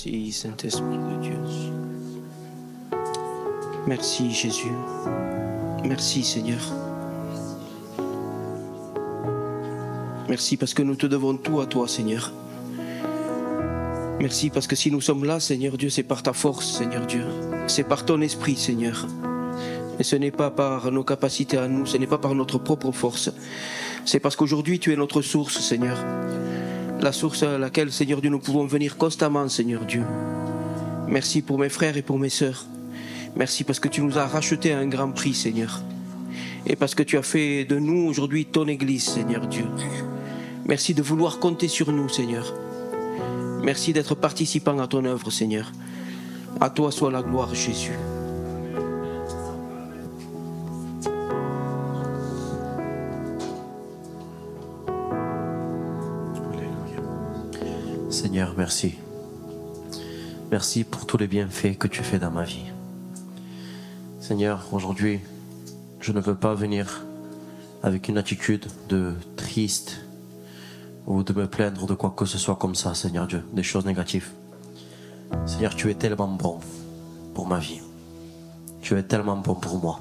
Merci, Saint-Esprit de Dieu. Merci, Jésus. Merci, Seigneur. Merci parce que nous te devons tout à toi, Seigneur. Merci parce que si nous sommes là, Seigneur Dieu, c'est par ta force, Seigneur Dieu. C'est par ton esprit, Seigneur. Et ce n'est pas par nos capacités à nous, ce n'est pas par notre propre force. C'est parce qu'aujourd'hui, tu es notre source, Seigneur. La source à laquelle, Seigneur Dieu, nous pouvons venir constamment, Seigneur Dieu. Merci pour mes frères et pour mes sœurs. Merci parce que tu nous as rachetés à un grand prix, Seigneur. Et parce que tu as fait de nous aujourd'hui ton Église, Seigneur Dieu. Merci de vouloir compter sur nous, Seigneur. Merci d'être participant à ton œuvre, Seigneur. À toi soit la gloire, Jésus. Seigneur, merci. Merci pour tous les bienfaits que tu fais dans ma vie. Seigneur, aujourd'hui, je ne veux pas venir avec une attitude de triste ou de me plaindre de quoi que ce soit comme ça, Seigneur Dieu, des choses négatives. Seigneur, tu es tellement bon pour ma vie. Tu es tellement bon pour moi.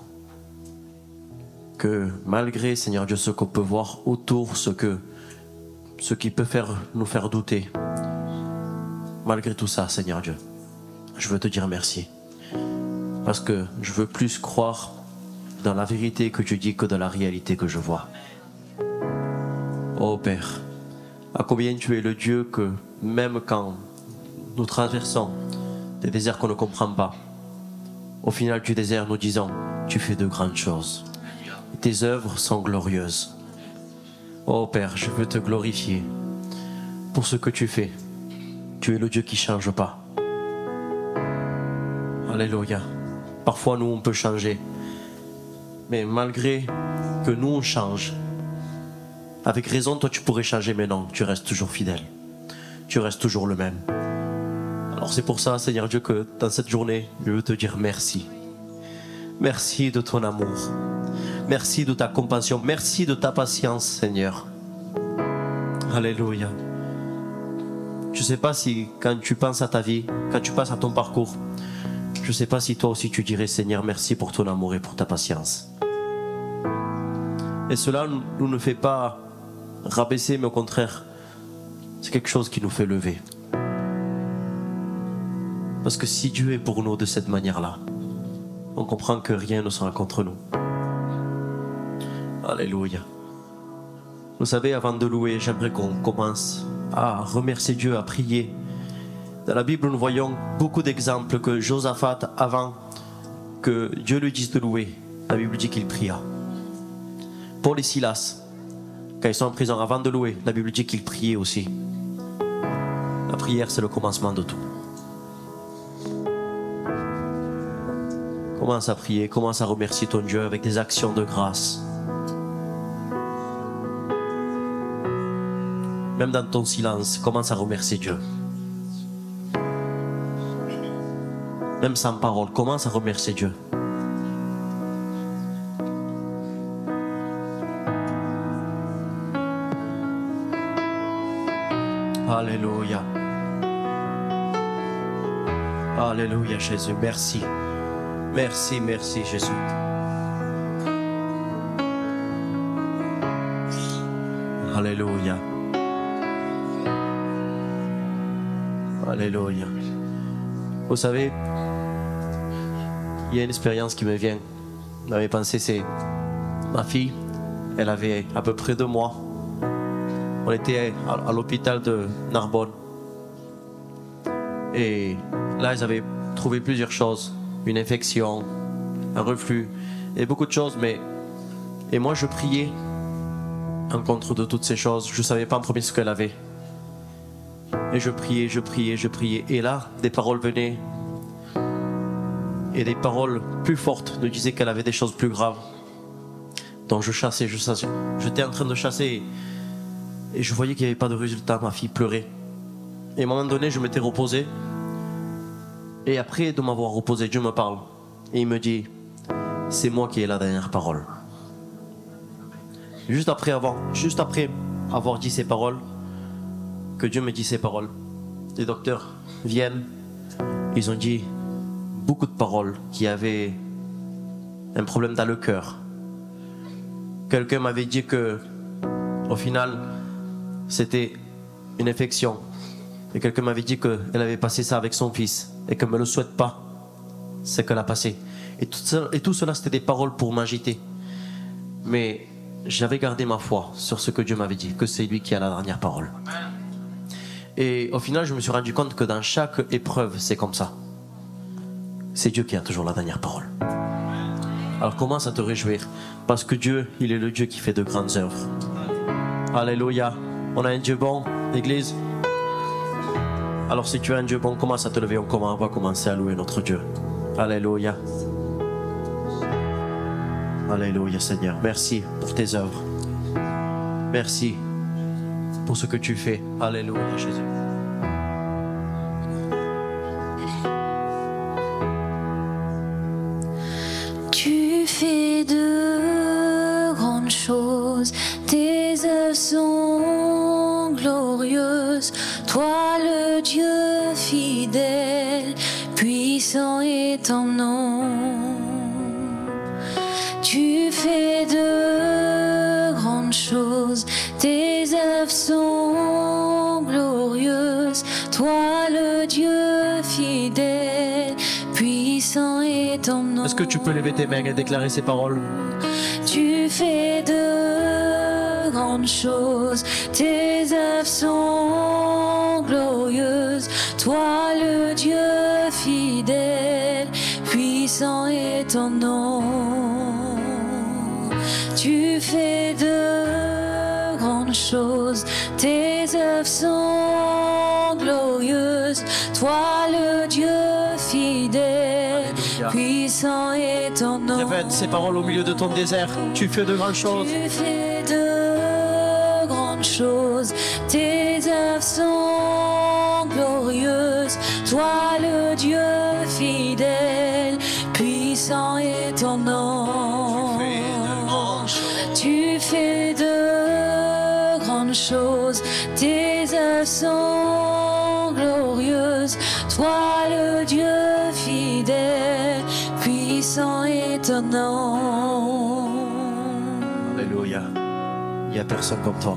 Que malgré, Seigneur Dieu, ce qu'on peut voir autour, ce qui peut nous faire douter, malgré tout ça, Seigneur Dieu, je veux te dire merci. Parce que je veux plus croire dans la vérité que tu dis que dans la réalité que je vois. Oh Père, à combien tu es le Dieu que même quand nous traversons des déserts qu'on ne comprend pas, au final du désert nous disons, tu fais de grandes choses. Et tes œuvres sont glorieuses. Oh Père, je veux te glorifier pour ce que tu fais. Tu es le Dieu qui ne change pas. Alléluia. Parfois nous on peut changer. Mais malgré que nous on change, avec raison toi tu pourrais changer, mais non, tu restes toujours fidèle. Tu restes toujours le même. Alors c'est pour ça, Seigneur Dieu, que dans cette journée, je veux te dire merci. Merci de ton amour. Merci de ta compassion. Merci de ta patience, Seigneur. Alléluia. Je ne sais pas si quand tu penses à ta vie, quand tu passes à ton parcours, je ne sais pas si toi aussi tu dirais, Seigneur, merci pour ton amour et pour ta patience. Et cela nous ne fait pas rabaisser, mais au contraire, c'est quelque chose qui nous fait lever. Parce que si Dieu est pour nous de cette manière-là, on comprend que rien ne sera contre nous. Alléluia. Vous savez, avant de louer, j'aimerais qu'on commence à remercier Dieu, à prier. Dans la Bible, nous voyons beaucoup d'exemples que Josaphat, avant que Dieu lui dise de louer, la Bible dit qu'il pria. Paul et Silas, quand ils sont en prison, avant de louer, la Bible dit qu'ils priaient aussi. La prière, c'est le commencement de tout. Commence à prier, commence à remercier ton Dieu avec des actions de grâce. Même dans ton silence, commence à remercier Dieu. Même sans parole, commence à remercier Dieu. Alléluia. Alléluia Jésus, merci. Merci, merci Jésus. Alléluia. Alléluia. Vous savez, il y a une expérience qui me vient. Vous avez pensé, c'est ma fille, elle avait à peu près 2 mois. On était à l'hôpital de Narbonne. Et là, ils avaient trouvé plusieurs choses. Une infection, un reflux, et beaucoup de choses. Et moi, je priais en contre de toutes ces choses. Je ne savais pas en premier ce qu'elle avait. Et je priais, je priais, je priais. Et là, des paroles venaient. Et des paroles plus fortes nous disaient qu'elle avait des choses plus graves. Donc je chassais, je chassais. J'étais en train de chasser. Et je voyais qu'il n'y avait pas de résultat. Ma fille pleurait. Et à un moment donné, je m'étais reposé. Et après de m'avoir reposé, Dieu me parle. Et il me dit, c'est moi qui ai la dernière parole. Juste après avoir dit ces paroles, que Dieu me dit ces paroles, les docteurs viennent, ils ont dit beaucoup de paroles qui avaient un problème dans le cœur. Quelqu'un m'avait dit que, au final, c'était une infection. Et quelqu'un m'avait dit qu'elle avait passé ça avec son fils et qu'elle ne me le souhaite pas, ce qu'elle a passé. Et tout cela, c'était des paroles pour m'agiter. Mais j'avais gardé ma foi sur ce que Dieu m'avait dit, que c'est lui qui a la dernière parole. Et au final, je me suis rendu compte que dans chaque épreuve, c'est comme ça. C'est Dieu qui a toujours la dernière parole. Alors commence à te réjouir, parce que Dieu, il est le Dieu qui fait de grandes œuvres. Alléluia. On a un Dieu bon, l'église. Alors si tu as un Dieu bon, commence à te lever, on va commencer à louer notre Dieu. Alléluia. Alléluia Seigneur. Merci pour tes œuvres. Merci pour ce que tu fais. Alléluia Jésus. Tu fais de grandes choses, tes œuvres sont glorieuses. Toi le Dieu fidèle, puissant est ton nom. Tu fais de grandes choses, tes œuvres sont glorieuses. Toi le Dieu fidèle, puissant est ton nom. Est-ce que tu peux lever tes mains et déclarer ces paroles? Tu fais de grandes choses, tes œuvres sont glorieuses. Toi le Dieu fidèle, puissant est ton nom. Tu fais de grandes choses, tes œuvres sont glorieuses. Toi le Dieu fidèle, puissant est ton nom. Répète ces paroles au milieu de ton désert. Tu fais de grandes choses. Tu fais de grandes choses, tes œuvres sont glorieuses. Toi le Dieu fidèle, puissant est ton nom. Tu fais de grandes choses, tes œuvres sont glorieuses. Toi le Dieu fidèle, puissant est ton nom. Alléluia. Il n'y a personne comme toi.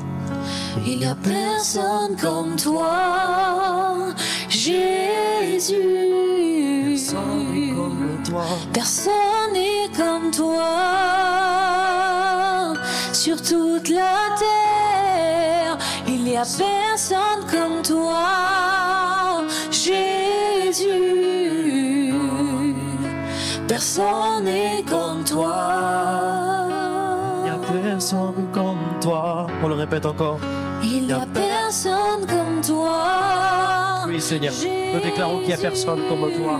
Il n'y a personne comme toi, Jésus. Personne n'est comme toi. Personne n'est comme toi sur toute la terre. Il n'y a personne comme toi, Jésus. Personne n'est comme toi. Il n'y a personne comme toi. On le répète encore. Il n'y a personne comme toi. Oui Seigneur, nous déclarons qu'il n'y a personne comme toi.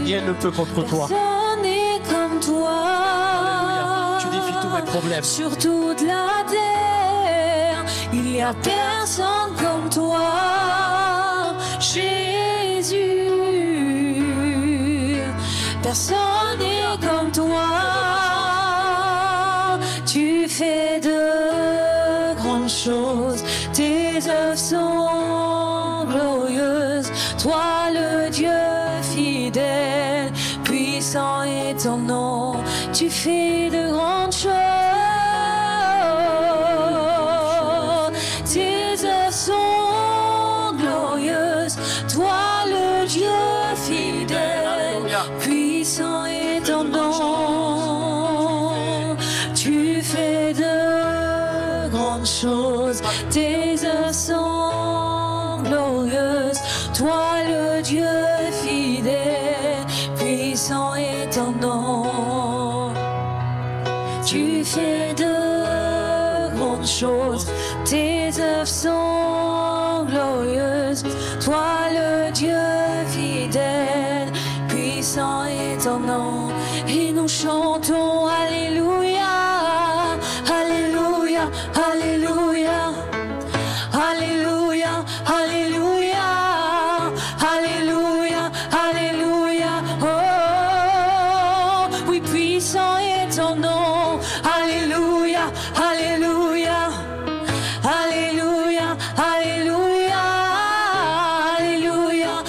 Rien ne peut contre toi. Personne n'est comme toi. Alléluia. Tu défies tous mes problèmes. Sur toute la terre, il n'y a personne comme toi, Jésus. Personne n'est comme toi. Tu fais de grandes choses, tes œuvres sont glorieuses. Toi le Dieu fidèle, puissant est ton nom. Tu fais de grandes choses, tes œuvres sont glorieuses. Toi le Dieu fidèle, puissant est ton nom. Tu fais de grandes choses, tes œuvres sont glorieuses. Toi le Dieu fidèle, puissant est ton nom. Tu fais de grandes choses, tes œuvres sont glorieuses. Toi le Dieu fidèle, puissant est ton nom. Et nous chantons Alléluia, Alléluia, Alléluia, Alléluia, Alléluia, Alléluia, Alléluia. Oh, oui, puissant est ton nom. Alléluia, Alléluia, Alléluia, Alléluia, Alléluia.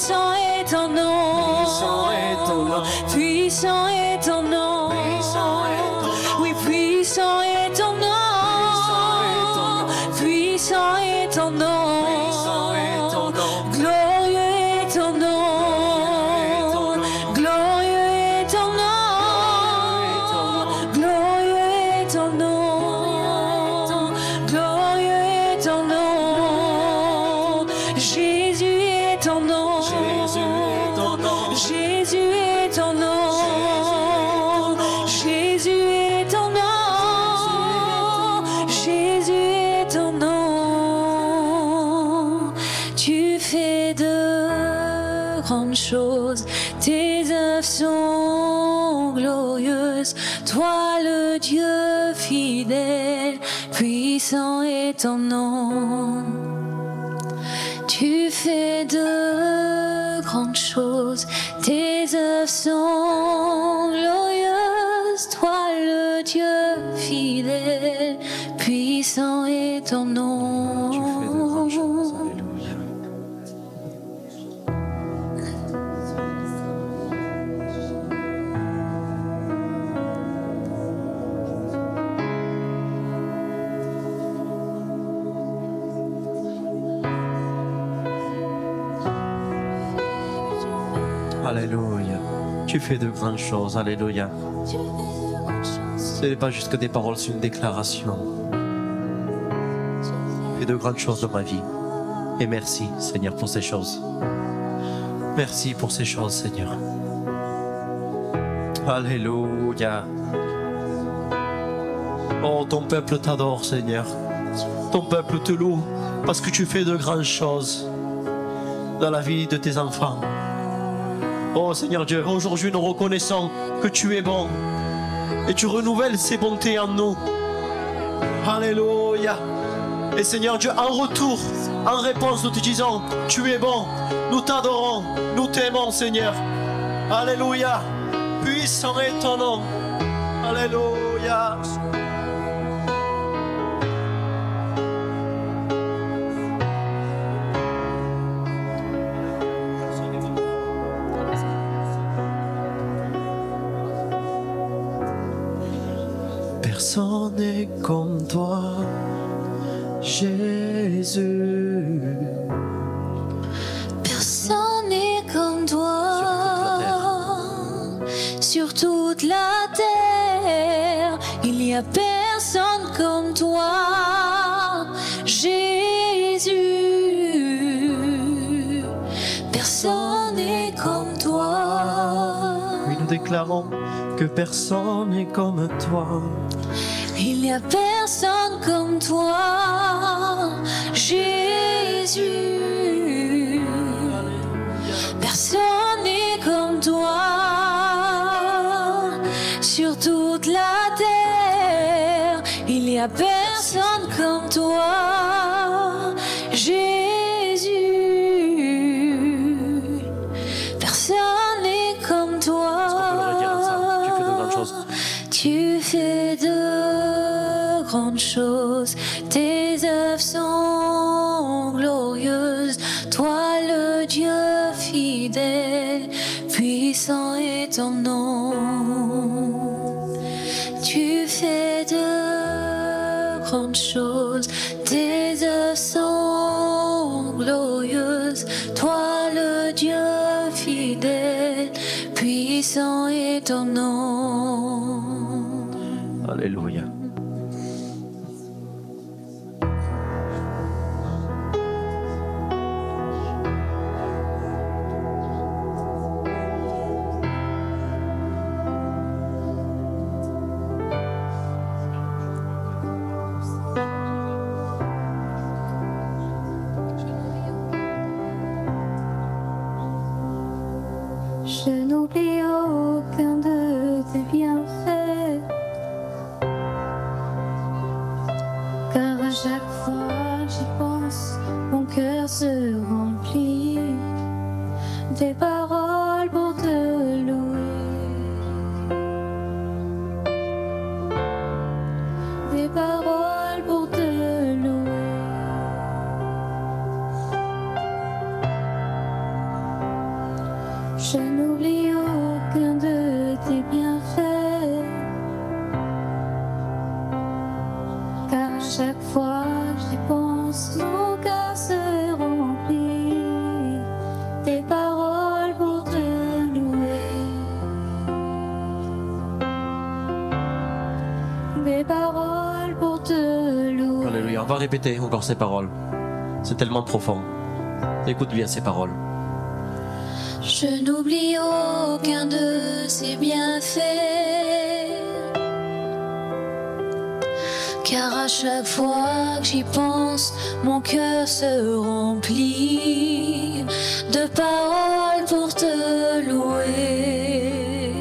Puissant est ton nom. Puissant est ton nom. Puissant est ton nom. Puissant est ton nom. Oui, puissant est ton nom. Puissant est ton nom. Puissant est ton nom. Glorieux est ton nom. Glorieux est ton nom. Glorieux est ton nom. Glorieux est ton nom. Jésus est ton nom. Jésus est ton nom. Jésus est ton nom. Jésus est ton nom. Jésus est ton nom. Tu fais de grandes choses. Tes œuvres sont glorieuses. Toi le Dieu fidèle, puissant est ton nom. Tu fais de grandes choses, tes œuvres sont glorieuses. Toi le Dieu fidèle, puissant est ton nom. Tu fais de grandes choses. Alléluia. Alléluia. Tu fais de grandes choses. Alléluia. Ce n'est pas juste que des paroles, c'est une déclaration. Tu fais de grandes choses dans ma vie. Et merci, Seigneur, pour ces choses. Merci pour ces choses, Seigneur. Alléluia. Oh, ton peuple t'adore, Seigneur. Ton peuple te loue parce que tu fais de grandes choses dans la vie de tes enfants. Oh Seigneur Dieu, aujourd'hui nous reconnaissons que tu es bon et tu renouvelles ces bontés en nous. Alléluia. Et Seigneur Dieu, en retour, en réponse, nous te disons, tu es bon, nous t'adorons, nous t'aimons Seigneur. Alléluia. Puissant est ton nom. Alléluia. Personne n'est comme toi, Jésus. Personne n'est comme toi sur toute la terre. Il n'y a personne comme toi, Jésus. Personne n'est comme toi. Oui, nous déclarons que personne n'est comme toi. Il n'y a personne comme toi, Jésus. Personne n'est comme toi sur toute la terre. Il n'y a personne comme toi, Jésus. Personne n'est comme toi. Tu fais de grandes choses, tes œuvres sont glorieuses. Toi le Dieu fidèle, puissant est ton nom. Tu fais de grandes choses, tes œuvres sont glorieuses. Toi le Dieu fidèle, puissant est ton nom. Alléluia. Je n'oublie aucun de tes bienfaits, car à chaque fois j'y pense, mon cœur se remplit des paroles pour te louer, des paroles pour te louer. Je n'oublie aucun de tes bienfaits, car à chaque fois j'y pense, mon cœur se remplit des paroles pour te louer, des paroles pour te louer. Alléluia. On va répéter encore ces paroles. C'est tellement profond. Écoute bien ces paroles. Je n'oublie aucun de ses bienfaits, car à chaque fois que j'y pense, mon cœur se remplit de paroles pour te louer,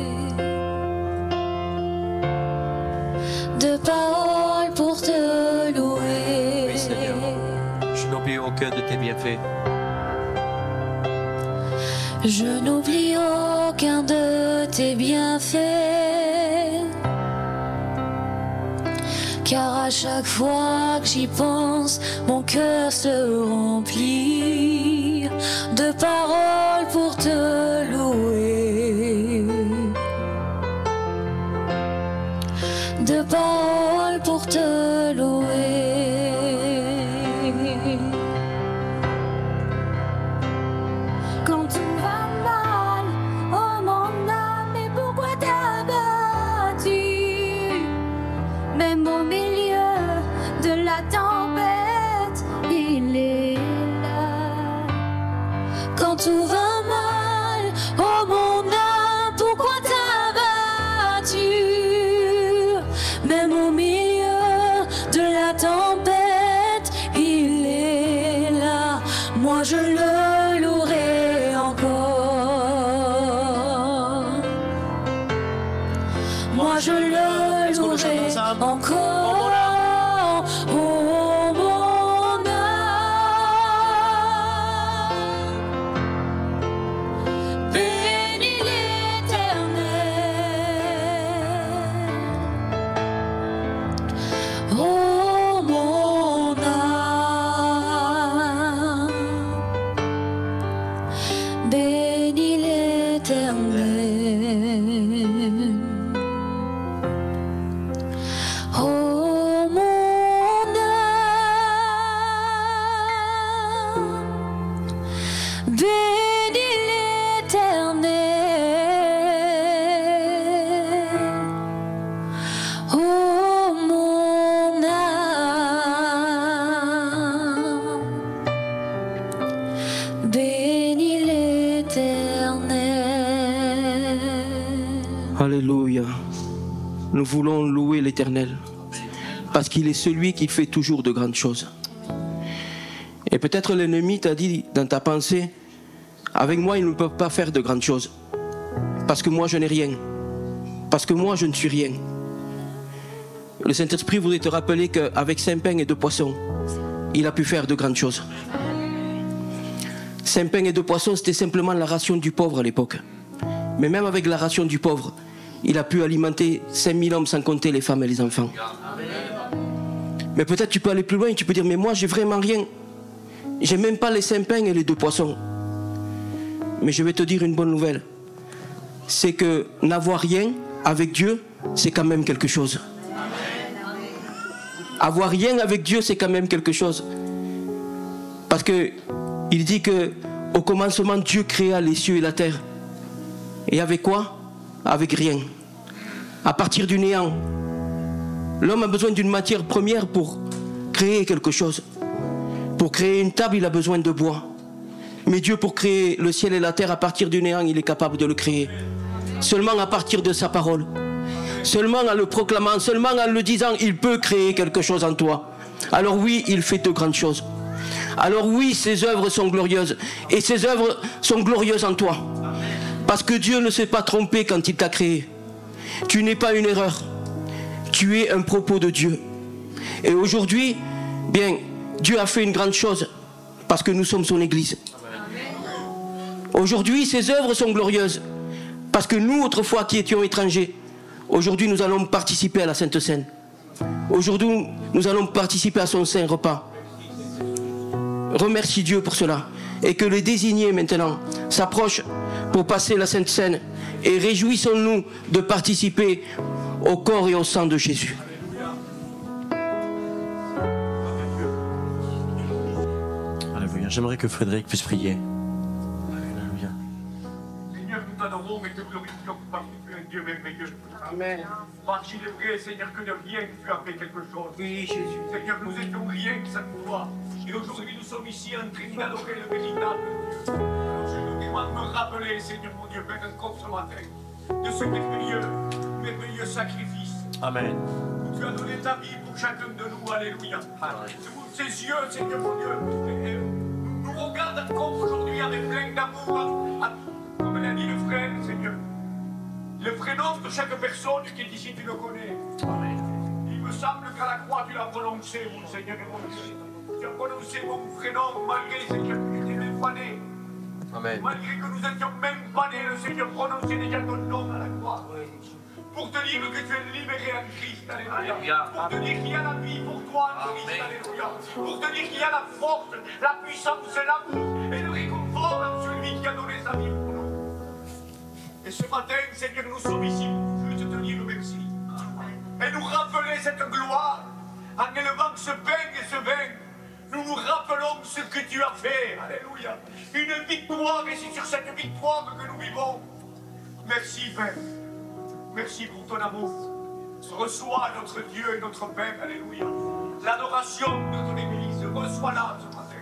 de paroles pour te louer. Oui, Seigneur. Je n'oublie aucun de tes bienfaits. Je n'oublie aucun de tes bienfaits, car à chaque fois que j'y pense, mon cœur se remplit de paroles pour te louer, de paroles pour te louer. Quand tout va mal, oh mon âme, mais pourquoi t'as battu? Même au milieu de la tempête, il est là. Quand tout va mal, oh mon âme, pourquoi t'as battu? Même au milieu de la tempête, il est là. Moi je le louerai encore. Moi je le louerai encore. Oh mon âme, bénis l'Éternel. Oh mon âme, bénis l'Éternel. Oh mon âme, bénis l'Éternel. Oh mon âme, bénis l'Éternel. Alléluia. Nous voulons louer l'Éternel parce qu'il est celui qui fait toujours de grandes choses. Et peut-être l'ennemi t'a dit dans ta pensée, avec moi ils ne peuvent pas faire de grandes choses parce que moi je n'ai rien, parce que moi je ne suis rien. Le Saint-Esprit voudrait te rappeler qu'avec 5 pains et 2 poissons, il a pu faire de grandes choses. 5 pains et 2 poissons, c'était simplement la ration du pauvre à l'époque. Mais même avec la ration du pauvre, il a pu alimenter 5000 hommes sans compter les femmes et les enfants. Mais peut-être tu peux aller plus loin et tu peux dire, mais moi j'ai vraiment rien. J'ai même pas les 5 pains et les 2 poissons. Mais je vais te dire une bonne nouvelle. C'est que n'avoir rien avec Dieu, c'est quand même quelque chose. Avoir rien avec Dieu, c'est quand même quelque chose. Parce que il dit que au commencement, Dieu créa les cieux et la terre. Et avec quoi? Avec rien. À partir du néant. L'homme a besoin d'une matière première pour créer quelque chose. Pour créer une table, il a besoin de bois. Mais Dieu, pour créer le ciel et la terre, à partir du néant, il est capable de le créer. Seulement à partir de sa parole. Seulement en le proclamant, seulement en le disant, il peut créer quelque chose en toi. Alors oui, il fait de grandes choses. Alors oui, ses œuvres sont glorieuses. Et ses œuvres sont glorieuses en toi. Parce que Dieu ne s'est pas trompé quand il t'a créé. Tu n'es pas une erreur. Tu es un propos de Dieu. Et aujourd'hui, bien, Dieu a fait une grande chose parce que nous sommes son Église. Aujourd'hui, ses œuvres sont glorieuses parce que nous, autrefois qui étions étrangers, aujourd'hui nous allons participer à la Sainte Seine. Aujourd'hui, nous allons participer à son saint repas. Remercie Dieu pour cela. Et que les désignés maintenant s'approche pour passer la Sainte Seine. Et réjouissons-nous de participer au corps et au sang de Jésus. Alléluia. J'aimerais que Frédéric puisse prier. Alléluia. Seigneur, nous t'adorons et te glorifions parce que tu es un Dieu merveilleux. Amen. Parce qu'il est vrai, Seigneur, que de rien tu as fait quelque chose. Oui, Jésus. Seigneur, nous étions rien que sans toi. Et aujourd'hui, nous sommes ici en train d'adorer le véritable Dieu. Alors, je nous demande de me rappeler, Seigneur mon Dieu, Père, encore ce matin, de ce merveilleux sacrifice. Amen. Où tu as donné ta vie pour chacun de nous. Alléluia. Ces yeux, Seigneur mon Dieu, nous regardent encore aujourd'hui avec plein d'amour. Comme l'a dit le frère, Seigneur. Le prénom de chaque personne qui est ici, tu le connais. Amen. Il me semble qu'à la croix, tu l'as prononcé, mon Seigneur et mon Dieu. Tu as prononcé mon prénom malgré, Seigneur, que tu n'étais même pas né. Amen. Malgré que nous n'étions même pas nés, le Seigneur prononçait déjà ton nom à la croix. Pour te dire que tu es libéré en Christ, alléluia. Pour te dire qu'il y a la vie pour toi en Christ, alléluia. Pour te dire qu'il y a la force, la puissance, l'amour et le réconfort en celui qui a donné sa vie pour nous. Et ce matin, Seigneur, nous sommes ici pour juste te dire merci. Et nous rappeler cette gloire en élevant ce pain et ce vin. Nous nous rappelons ce que tu as fait, alléluia. Une victoire, et c'est sur cette victoire que nous vivons. Merci, Père. Merci pour ton amour. Reçois notre Dieu et notre Père, alléluia. L'adoration de ton Église, reçois-la ce matin.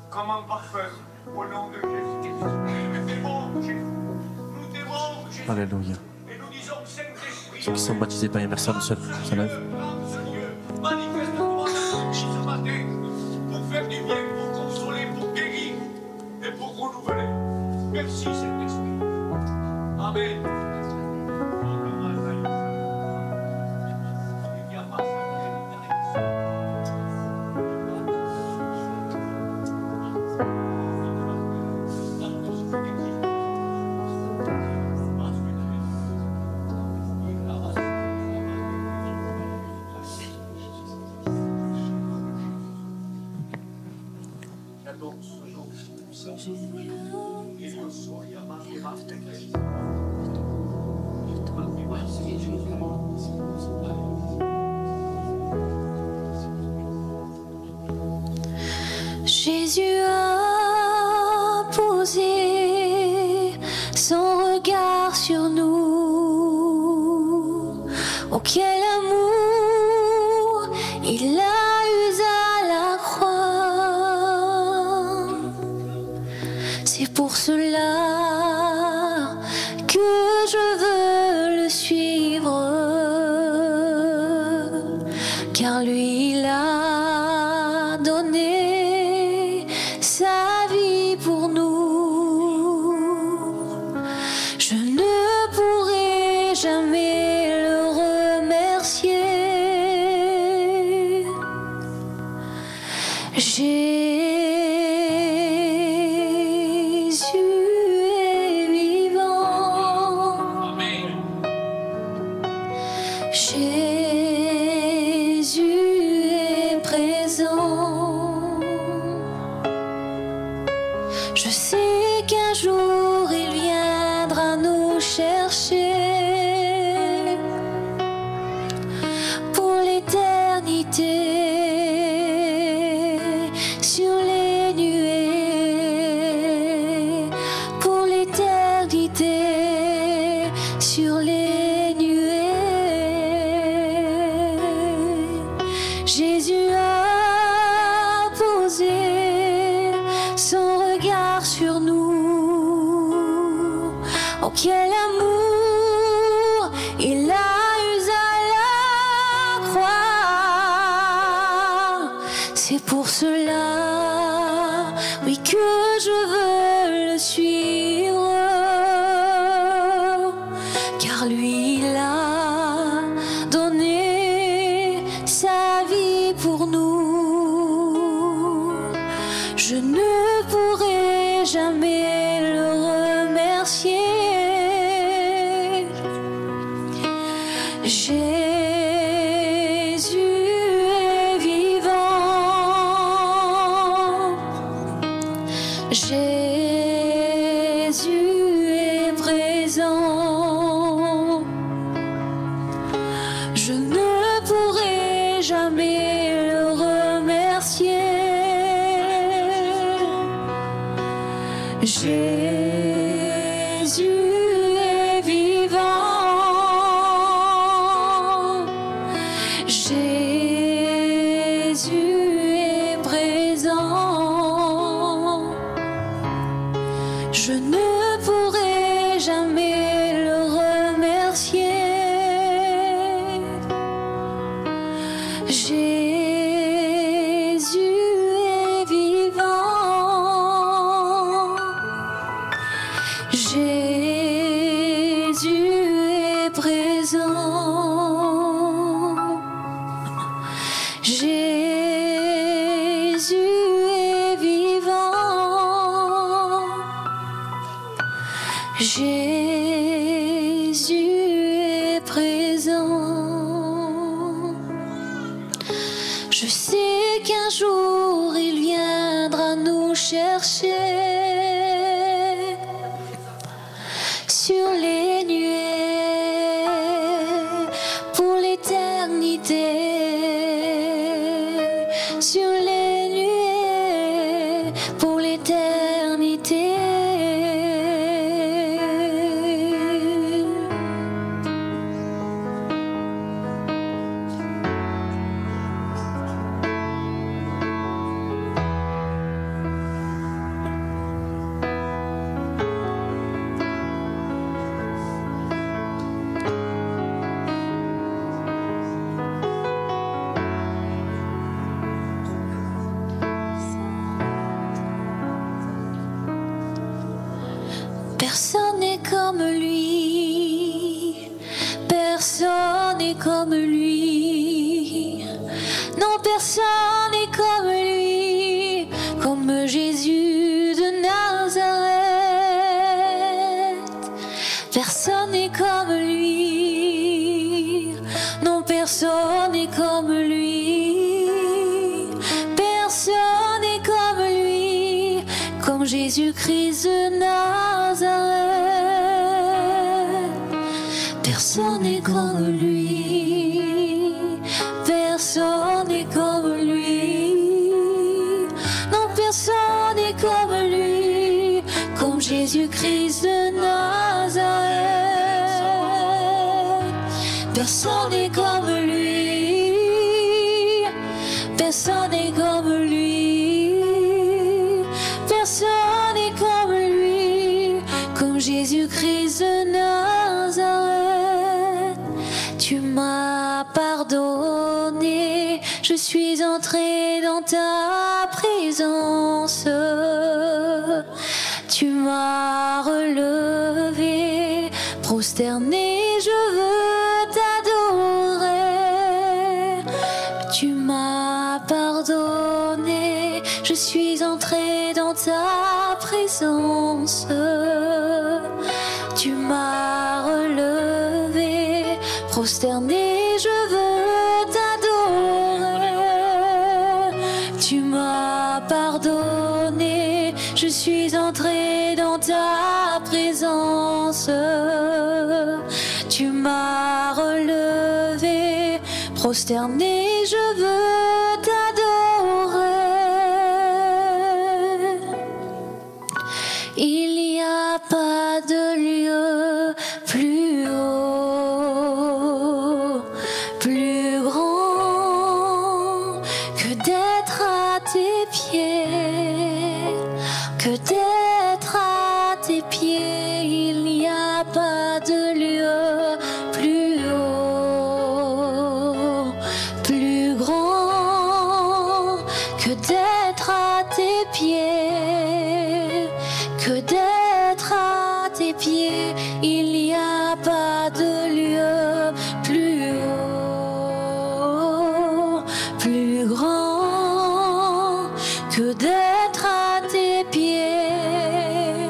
Comme un parfum, au nom de Jésus. Nous t'aimons, Jésus. Nous t'aimons, Jésus. Alléluia. Et nous disons, Saint-Esprit, Ceux qui sont baptisés par immersion se lèvent. manifeste-toi ce matin pour faire du bien, pour consoler, pour guérir et pour renouveler. Merci, Saint-Esprit. Amen. Jésus a posé son regard sur nous. Oh, quel amour il a eu à la croix. C'est pour cela que je veux le suivre, car lui il a donné sa vie pour nous. Je ne pourrai jamais le remercier. Jésus est vivant. Jésus est présent. Je sais qu'un jour il viendra nous chercher pour l'éternité sur les nuées, pour l'éternité sur les nuées. Jésus a posé son regard sur nous. Oh, quel amour il a eu à la croix. C'est pour cela, oui, que je veux le suivre, car lui il a donné sa vie pour nous. Je ne pourrai jamais le remercier. Jésus est vivant. Jésus jamais le remercier. Jésus est vivant, Jésus est présent. Je ne pourrai jamais le remercier. Jésus est vivant, Jésus est présent, Jésus est vivant, Jésus est présent. Je sais qu'un jour il viendra nous chercher sur les nuées pour l'éternité, sur les nuées pour l'éternité. Personne n'est comme lui, personne n'est comme lui, non personne n'est comme lui, comme Jésus de Nazareth. Personne n'est comme lui, non personne n'est comme lui, personne n'est comme lui, comme Jésus-Christ de Nazareth. Personne n'est comme lui, personne n'est comme lui, non personne n'est comme lui, comme Jésus-Christ de Nazareth. Personne n'est comme lui, personne n'est comme lui, personne n'est comme lui, comme Jésus-Christ de Nazareth. Tu m'as pardonné, je suis entrée dans ta présence. Tu m'as relevé, prosterné, je veux t'adorer. Tu m'as pardonné, je suis entrée dans ta présence. Tu m'as relevé, prosterné, je veux t'adorer. Tu m'as pardonné, je suis entrée dans ta présence. Tu m'as relevé, prosterné, je veux t'adorer. Il n'y a pas de lieu plus haut, plus grand que d'être à tes pieds, que d'être à tes pieds. Il n'y a pas de lieu plus haut, plus grand que d'être à tes pieds, que d'être à tes pieds. Il n'y a pas de lieu plus haut, plus grand que d'être à tes pieds,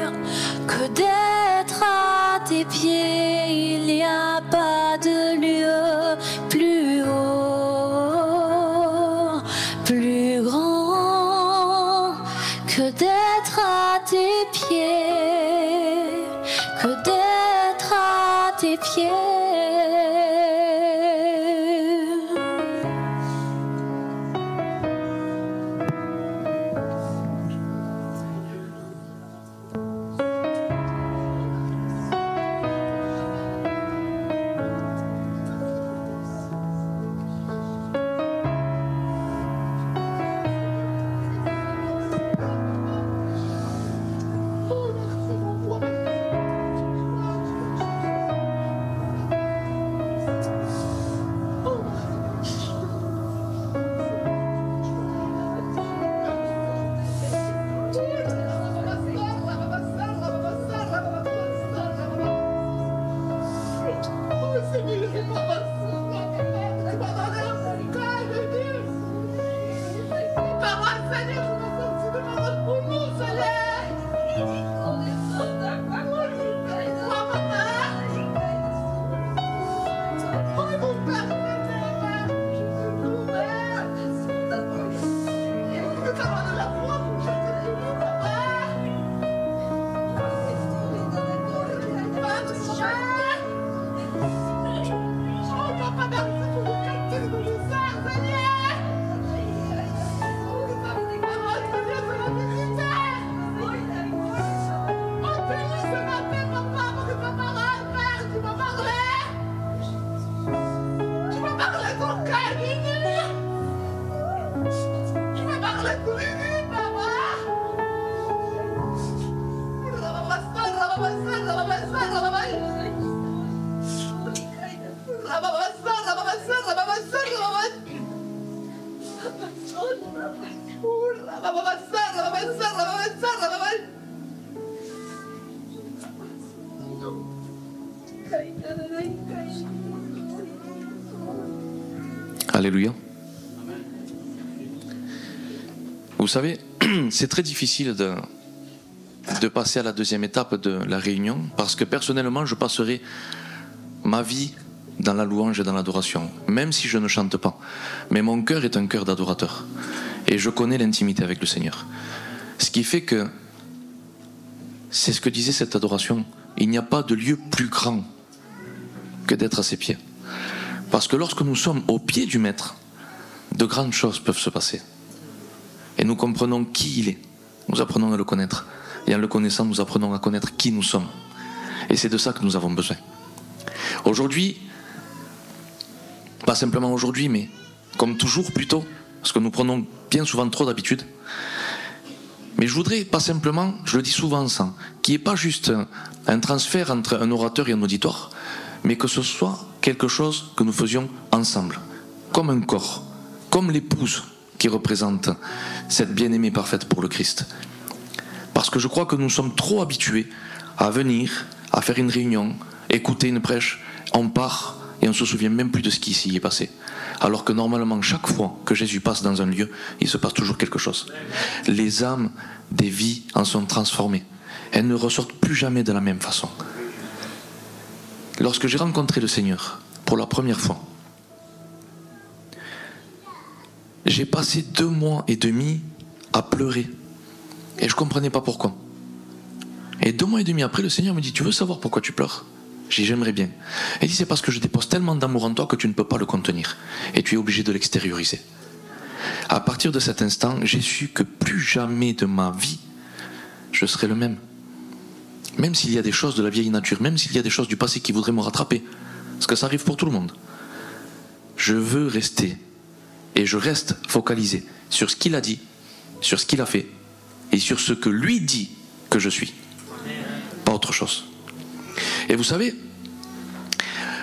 que d'être à tes pieds. Il n'y a pas de lieu plus haut, plus grand que d'être à tes pieds, que d'être à tes pieds. Alléluia. Vous savez, c'est très difficile de passer à la deuxième étape de la réunion, parce que personnellement, je passerai ma vie dans la louange et dans l'adoration, même si je ne chante pas. Mais mon cœur est un cœur d'adorateur, et je connais l'intimité avec le Seigneur. Ce qui fait que, c'est ce que disait cette adoration, il n'y a pas de lieu plus grand que d'être à ses pieds. Parce que lorsque nous sommes au pied du Maître, de grandes choses peuvent se passer. Et nous comprenons qui il est. Nous apprenons à le connaître. Et en le connaissant, nous apprenons à connaître qui nous sommes. Et c'est de ça que nous avons besoin. Aujourd'hui, pas simplement aujourd'hui, mais comme toujours plutôt, parce que nous prenons bien souvent trop d'habitude. Mais je voudrais pas simplement, je le dis souvent ça, qu'il n'y ait pas juste un transfert entre un orateur et un auditoire, mais que ce soit quelque chose que nous faisions ensemble, comme un corps, comme l'épouse qui représente cette bien-aimée parfaite pour le Christ. Parce que je crois que nous sommes trop habitués à venir, à faire une réunion, écouter une prêche, on part et on ne se souvient même plus de ce qui s'y est passé. Alors que normalement, chaque fois que Jésus passe dans un lieu, il se passe toujours quelque chose. Les âmes des vies en sont transformées. Elles ne ressortent plus jamais de la même façon. Lorsque j'ai rencontré le Seigneur pour la première fois, j'ai passé 2 mois et demi à pleurer. Et je ne comprenais pas pourquoi. Et 2 mois et demi après, le Seigneur me dit, tu veux savoir pourquoi tu pleures? J'ai dit, j'aimerais bien. Il dit, c'est parce que je dépose tellement d'amour en toi que tu ne peux pas le contenir. Et tu es obligé de l'extérioriser. À partir de cet instant, j'ai su que plus jamais de ma vie, je serai le même. Même s'il y a des choses de la vieille nature, même s'il y a des choses du passé qui voudraient me rattraper. Parce que ça arrive pour tout le monde. Je veux rester. Et je reste focalisé sur ce qu'il a dit, sur ce qu'il a fait, et sur ce que lui dit que je suis. Pas autre chose. Et vous savez,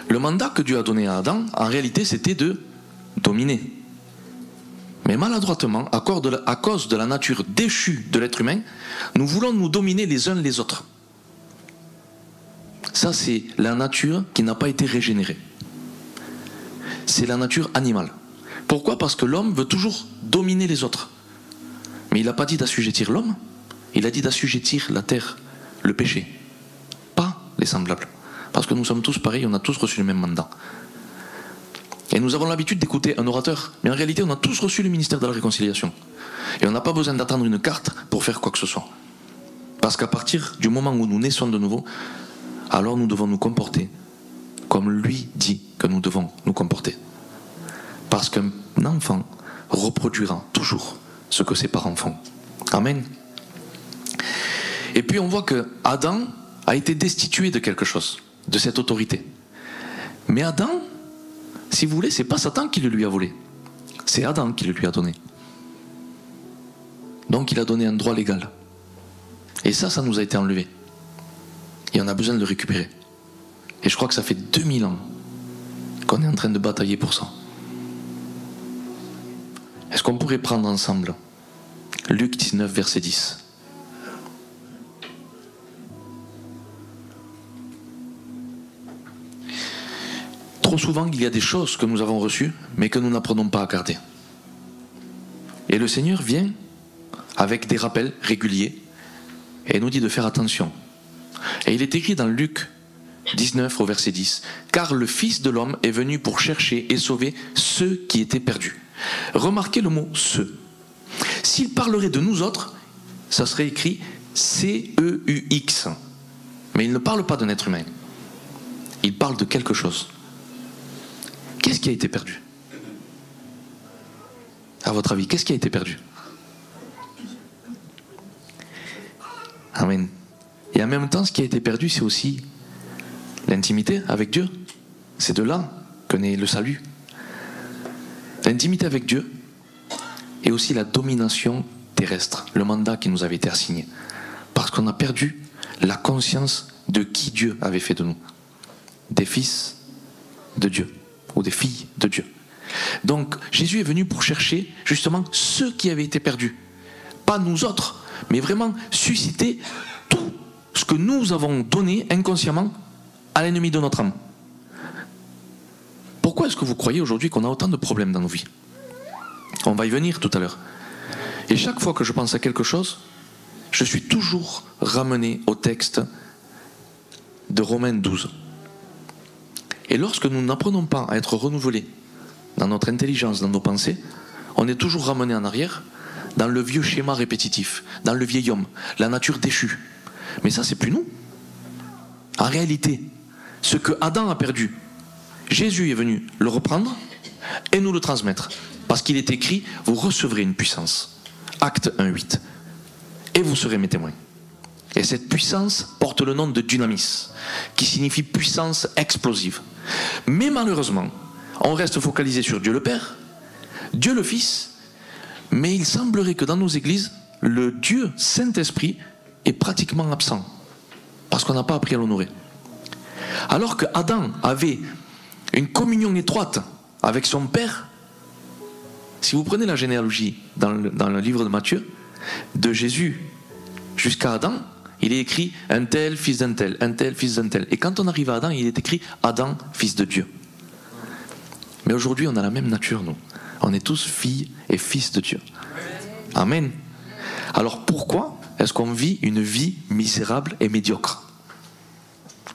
le mandat que Dieu a donné à Adam, en réalité, c'était de dominer. Mais maladroitement, à cause de la nature déchue de l'être humain, nous voulons nous dominer les uns les autres. Ça, c'est la nature qui n'a pas été régénérée. C'est la nature animale. Pourquoi? Parce que l'homme veut toujours dominer les autres. Mais il n'a pas dit d'assujettir l'homme, il a dit d'assujettir la terre, le péché. Pas les semblables. Parce que nous sommes tous pareils, on a tous reçu le même mandat. Et nous avons l'habitude d'écouter un orateur, mais en réalité on a tous reçu le ministère de la réconciliation. Et on n'a pas besoin d'attendre une carte pour faire quoi que ce soit. Parce qu'à partir du moment où nous naissons de nouveau, alors nous devons nous comporter comme lui dit que nous devons nous comporter. Parce qu'un enfant reproduira toujours ce que ses parents font. Amen. Et puis on voit que Adam a été destitué de quelque chose, de cette autorité. Mais Adam, si vous voulez, c'est pas Satan qui le lui a volé. C'est Adam qui le lui a donné. Donc il a donné un droit légal. Et ça nous a été enlevé. Et on a besoin de le récupérer. Et je crois que ça fait 2000 ans qu'on est en train de batailler pour ça. Est-ce qu'on pourrait prendre ensemble Luc 19, verset 10. Trop souvent, il y a des choses que nous avons reçues, mais que nous n'apprenons pas à garder. Et le Seigneur vient avec des rappels réguliers et nous dit de faire attention. Et il est écrit dans Luc 19 au verset 10, « Car le Fils de l'homme est venu pour chercher et sauver ceux qui étaient perdus. » Remarquez le mot « ceux ». S'il parlerait de nous autres, ça serait écrit C-E-U-X. Mais il ne parle pas d'un être humain. Il parle de quelque chose. Qu'est-ce qui a été perdu? À votre avis, qu'est-ce qui a été perdu? Amen. Et en même temps, ce qui a été perdu, c'est aussi l'intimité avec Dieu. C'est de là que naît le salut. L'intimité avec Dieu et aussi la domination terrestre, le mandat qui nous avait été assigné. Parce qu'on a perdu la conscience de qui Dieu avait fait de nous. Des fils de Dieu ou des filles de Dieu. Donc Jésus est venu pour chercher justement ceux qui avaient été perdus. pas nous autres, mais vraiment susciter tout ce que nous avons donné inconsciemment à l'ennemi de notre âme. Pourquoi est-ce que vous croyez aujourd'hui qu'on a autant de problèmes dans nos vies? On va y venir tout à l'heure. Et chaque fois que je pense à quelque chose, je suis toujours ramené au texte de Romains 12. Et lorsque nous n'apprenons pas à être renouvelés dans notre intelligence, dans nos pensées, on est toujours ramené en arrière dans le vieux schéma répétitif, dans le vieil homme, la nature déchue. Mais ça, c'est plus nous. En réalité, ce que Adam a perdu, Jésus est venu le reprendre et nous le transmettre. Parce qu'il est écrit, vous recevrez une puissance. Acte 1:8. Et vous serez mes témoins. Et cette puissance porte le nom de dynamis, qui signifie puissance explosive. Mais malheureusement, on reste focalisé sur Dieu le Père, Dieu le Fils, mais il semblerait que dans nos églises, le Dieu Saint-Esprit est pratiquement absent, parce qu'on n'a pas appris à l'honorer. Alors que Adam avait une communion étroite avec son Père, si vous prenez la généalogie dans le livre de Matthieu, de Jésus jusqu'à Adam, il est écrit un tel, fils d'un tel, un tel, fils d'un tel. Et quand on arrive à Adam, il est écrit Adam, fils de Dieu. Mais aujourd'hui, on a la même nature, nous. On est tous filles et fils de Dieu. Amen. Alors pourquoi est-ce qu'on vit une vie misérable et médiocre?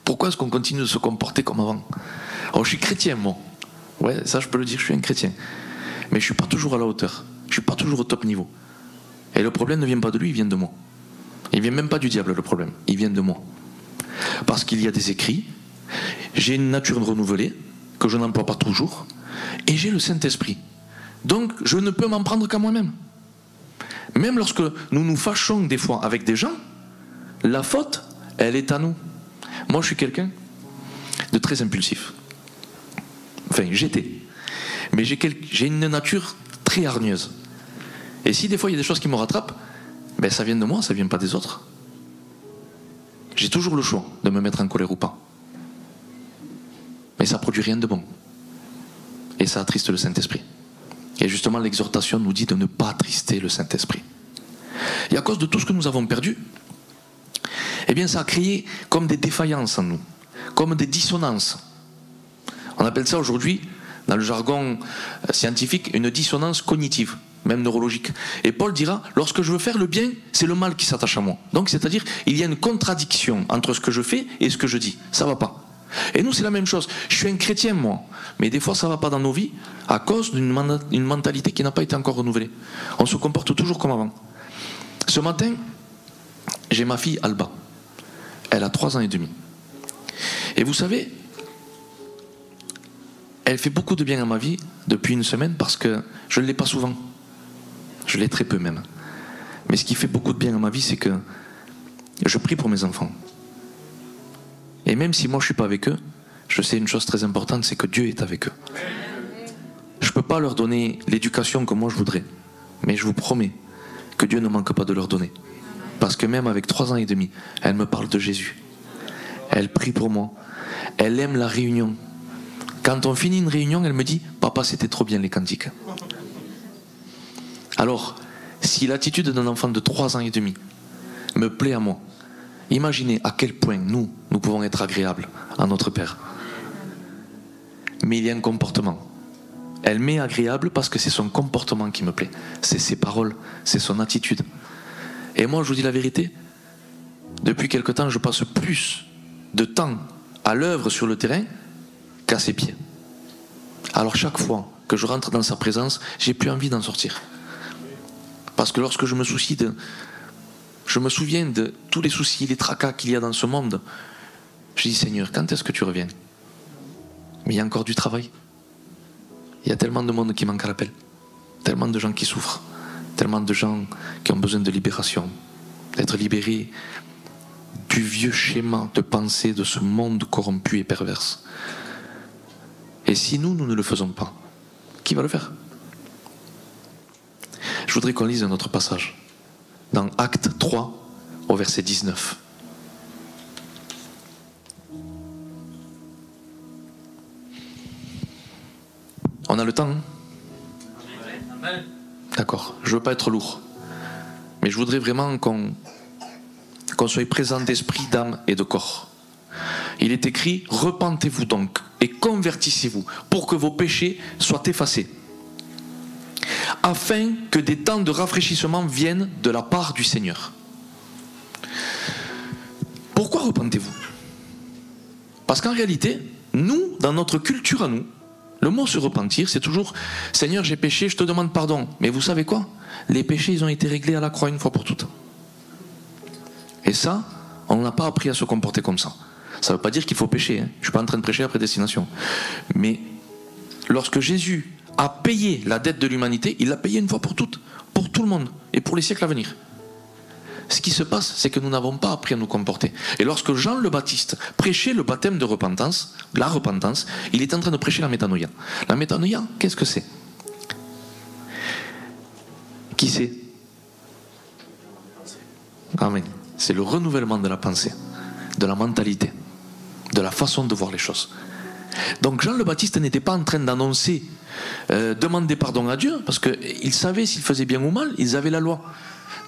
Pourquoi est-ce qu'on continue de se comporter comme avant? Alors je suis chrétien, moi. Ouais, ça je peux le dire, je suis un chrétien. Mais je ne suis pas toujours à la hauteur. Je ne suis pas toujours au top niveau. Et le problème ne vient pas de lui, il vient de moi. Il ne vient même pas du diable, le problème. Il vient de moi. Parce qu'il y a des écrits, j'ai une nature renouvelée, que je n'emploie pas toujours, et j'ai le Saint-Esprit. Donc, je ne peux m'en prendre qu'à moi-même. Même lorsque nous nous fâchons des fois avec des gens, la faute, elle est à nous. Moi, je suis quelqu'un de très impulsif. Enfin, j'étais. Mais j'ai une nature très hargneuse. Et si des fois il y a des choses qui me rattrapent, ben ça vient de moi, ça vient pas des autres. J'ai toujours le choix de me mettre en colère ou pas. Mais ça produit rien de bon. Et ça attriste le Saint-Esprit. Et justement l'exhortation nous dit de ne pas attrister le Saint-Esprit. Et à cause de tout ce que nous avons perdu, eh bien ça a créé comme des défaillances en nous, comme des dissonances. On appelle ça aujourd'hui, dans le jargon scientifique, une dissonance cognitive, même neurologique. Et Paul dira, lorsque je veux faire le bien, c'est le mal qui s'attache à moi. Donc c'est-à-dire, il y a une contradiction entre ce que je fais et ce que je dis. Ça ne va pas. Et nous, c'est la même chose. Je suis un chrétien, moi. Mais des fois, ça ne va pas dans nos vies à cause d'une mentalité qui n'a pas été encore renouvelée. On se comporte toujours comme avant. Ce matin, j'ai ma fille Alba. Elle a 3 ans et demi. Et vous savez, elle fait beaucoup de bien à ma vie depuis une semaine parce que je ne l'ai pas souvent. Je l'ai très peu même. Mais ce qui fait beaucoup de bien à ma vie, c'est que je prie pour mes enfants. Et même si moi je ne suis pas avec eux, je sais une chose très importante, c'est que Dieu est avec eux. Je ne peux pas leur donner l'éducation que moi je voudrais. Mais je vous promets que Dieu ne manque pas de leur donner. Parce que même avec 3 ans et demi, elle me parle de Jésus. Elle prie pour moi. Elle aime la réunion. Quand on finit une réunion, elle me dit « Papa, c'était trop bien les cantiques ». Alors, si l'attitude d'un enfant de 3 ans et demi me plaît à moi, imaginez à quel point nous pouvons être agréables à notre Père. Mais il y a un comportement. Elle m'est agréable parce que c'est son comportement qui me plaît. C'est ses paroles, c'est son attitude. Et moi, je vous dis la vérité, depuis quelque temps, je passe plus de temps à l'œuvre sur le terrain qu'à ses pieds. Alors chaque fois que je rentre dans sa présence, j'ai plus envie d'en sortir. Parce que lorsque je me souviens de tous les soucis, les tracas qu'il y a dans ce monde, je dis Seigneur, quand est-ce que tu reviens? Mais il y a encore du travail. Il y a tellement de monde qui manque à l'appel, tellement de gens qui souffrent, tellement de gens qui ont besoin de libération, d'être libérés du vieux schéma de pensée de ce monde corrompu et perverse. Et si nous ne le faisons pas, qui va le faire? Je voudrais qu'on lise un autre passage, dans Acte 3, au verset 19. On a le temps, hein? D'accord, je ne veux pas être lourd, mais Mais je voudrais vraiment qu'on soit présent d'esprit, d'âme et de corps. Il est écrit, repentez-vous donc et convertissez-vous pour que vos péchés soient effacés, afin que des temps de rafraîchissement viennent de la part du Seigneur. Pourquoi repentez-vous? Parce qu'en réalité, nous, dans notre culture à nous, le mot se repentir, c'est toujours « Seigneur, j'ai péché, je te demande pardon ». Mais vous savez quoi? Les péchés, ils ont été réglés à la croix une fois pour toutes. Et ça, on n'a pas appris à se comporter comme ça. Ça ne veut pas dire qu'il faut pécher, hein. Je ne suis pas en train de prêcher la prédestination. Mais lorsque Jésus a payé la dette de l'humanité, il l'a payé une fois pour toutes, pour tout le monde et pour les siècles à venir. Ce qui se passe, c'est que nous n'avons pas appris à nous comporter. Et lorsque Jean le Baptiste prêchait le baptême de repentance, la repentance, il est en train de prêcher la métanoïa. La métanoïa, qu'est-ce que c'est? Qui c'est? Amen. C'est le renouvellement de la pensée, de la mentalité, de la façon de voir les choses. Donc Jean le Baptiste n'était pas en train d'annoncer demander pardon à Dieu, parce qu'il savait s'il faisait bien ou mal, ils avaient la loi.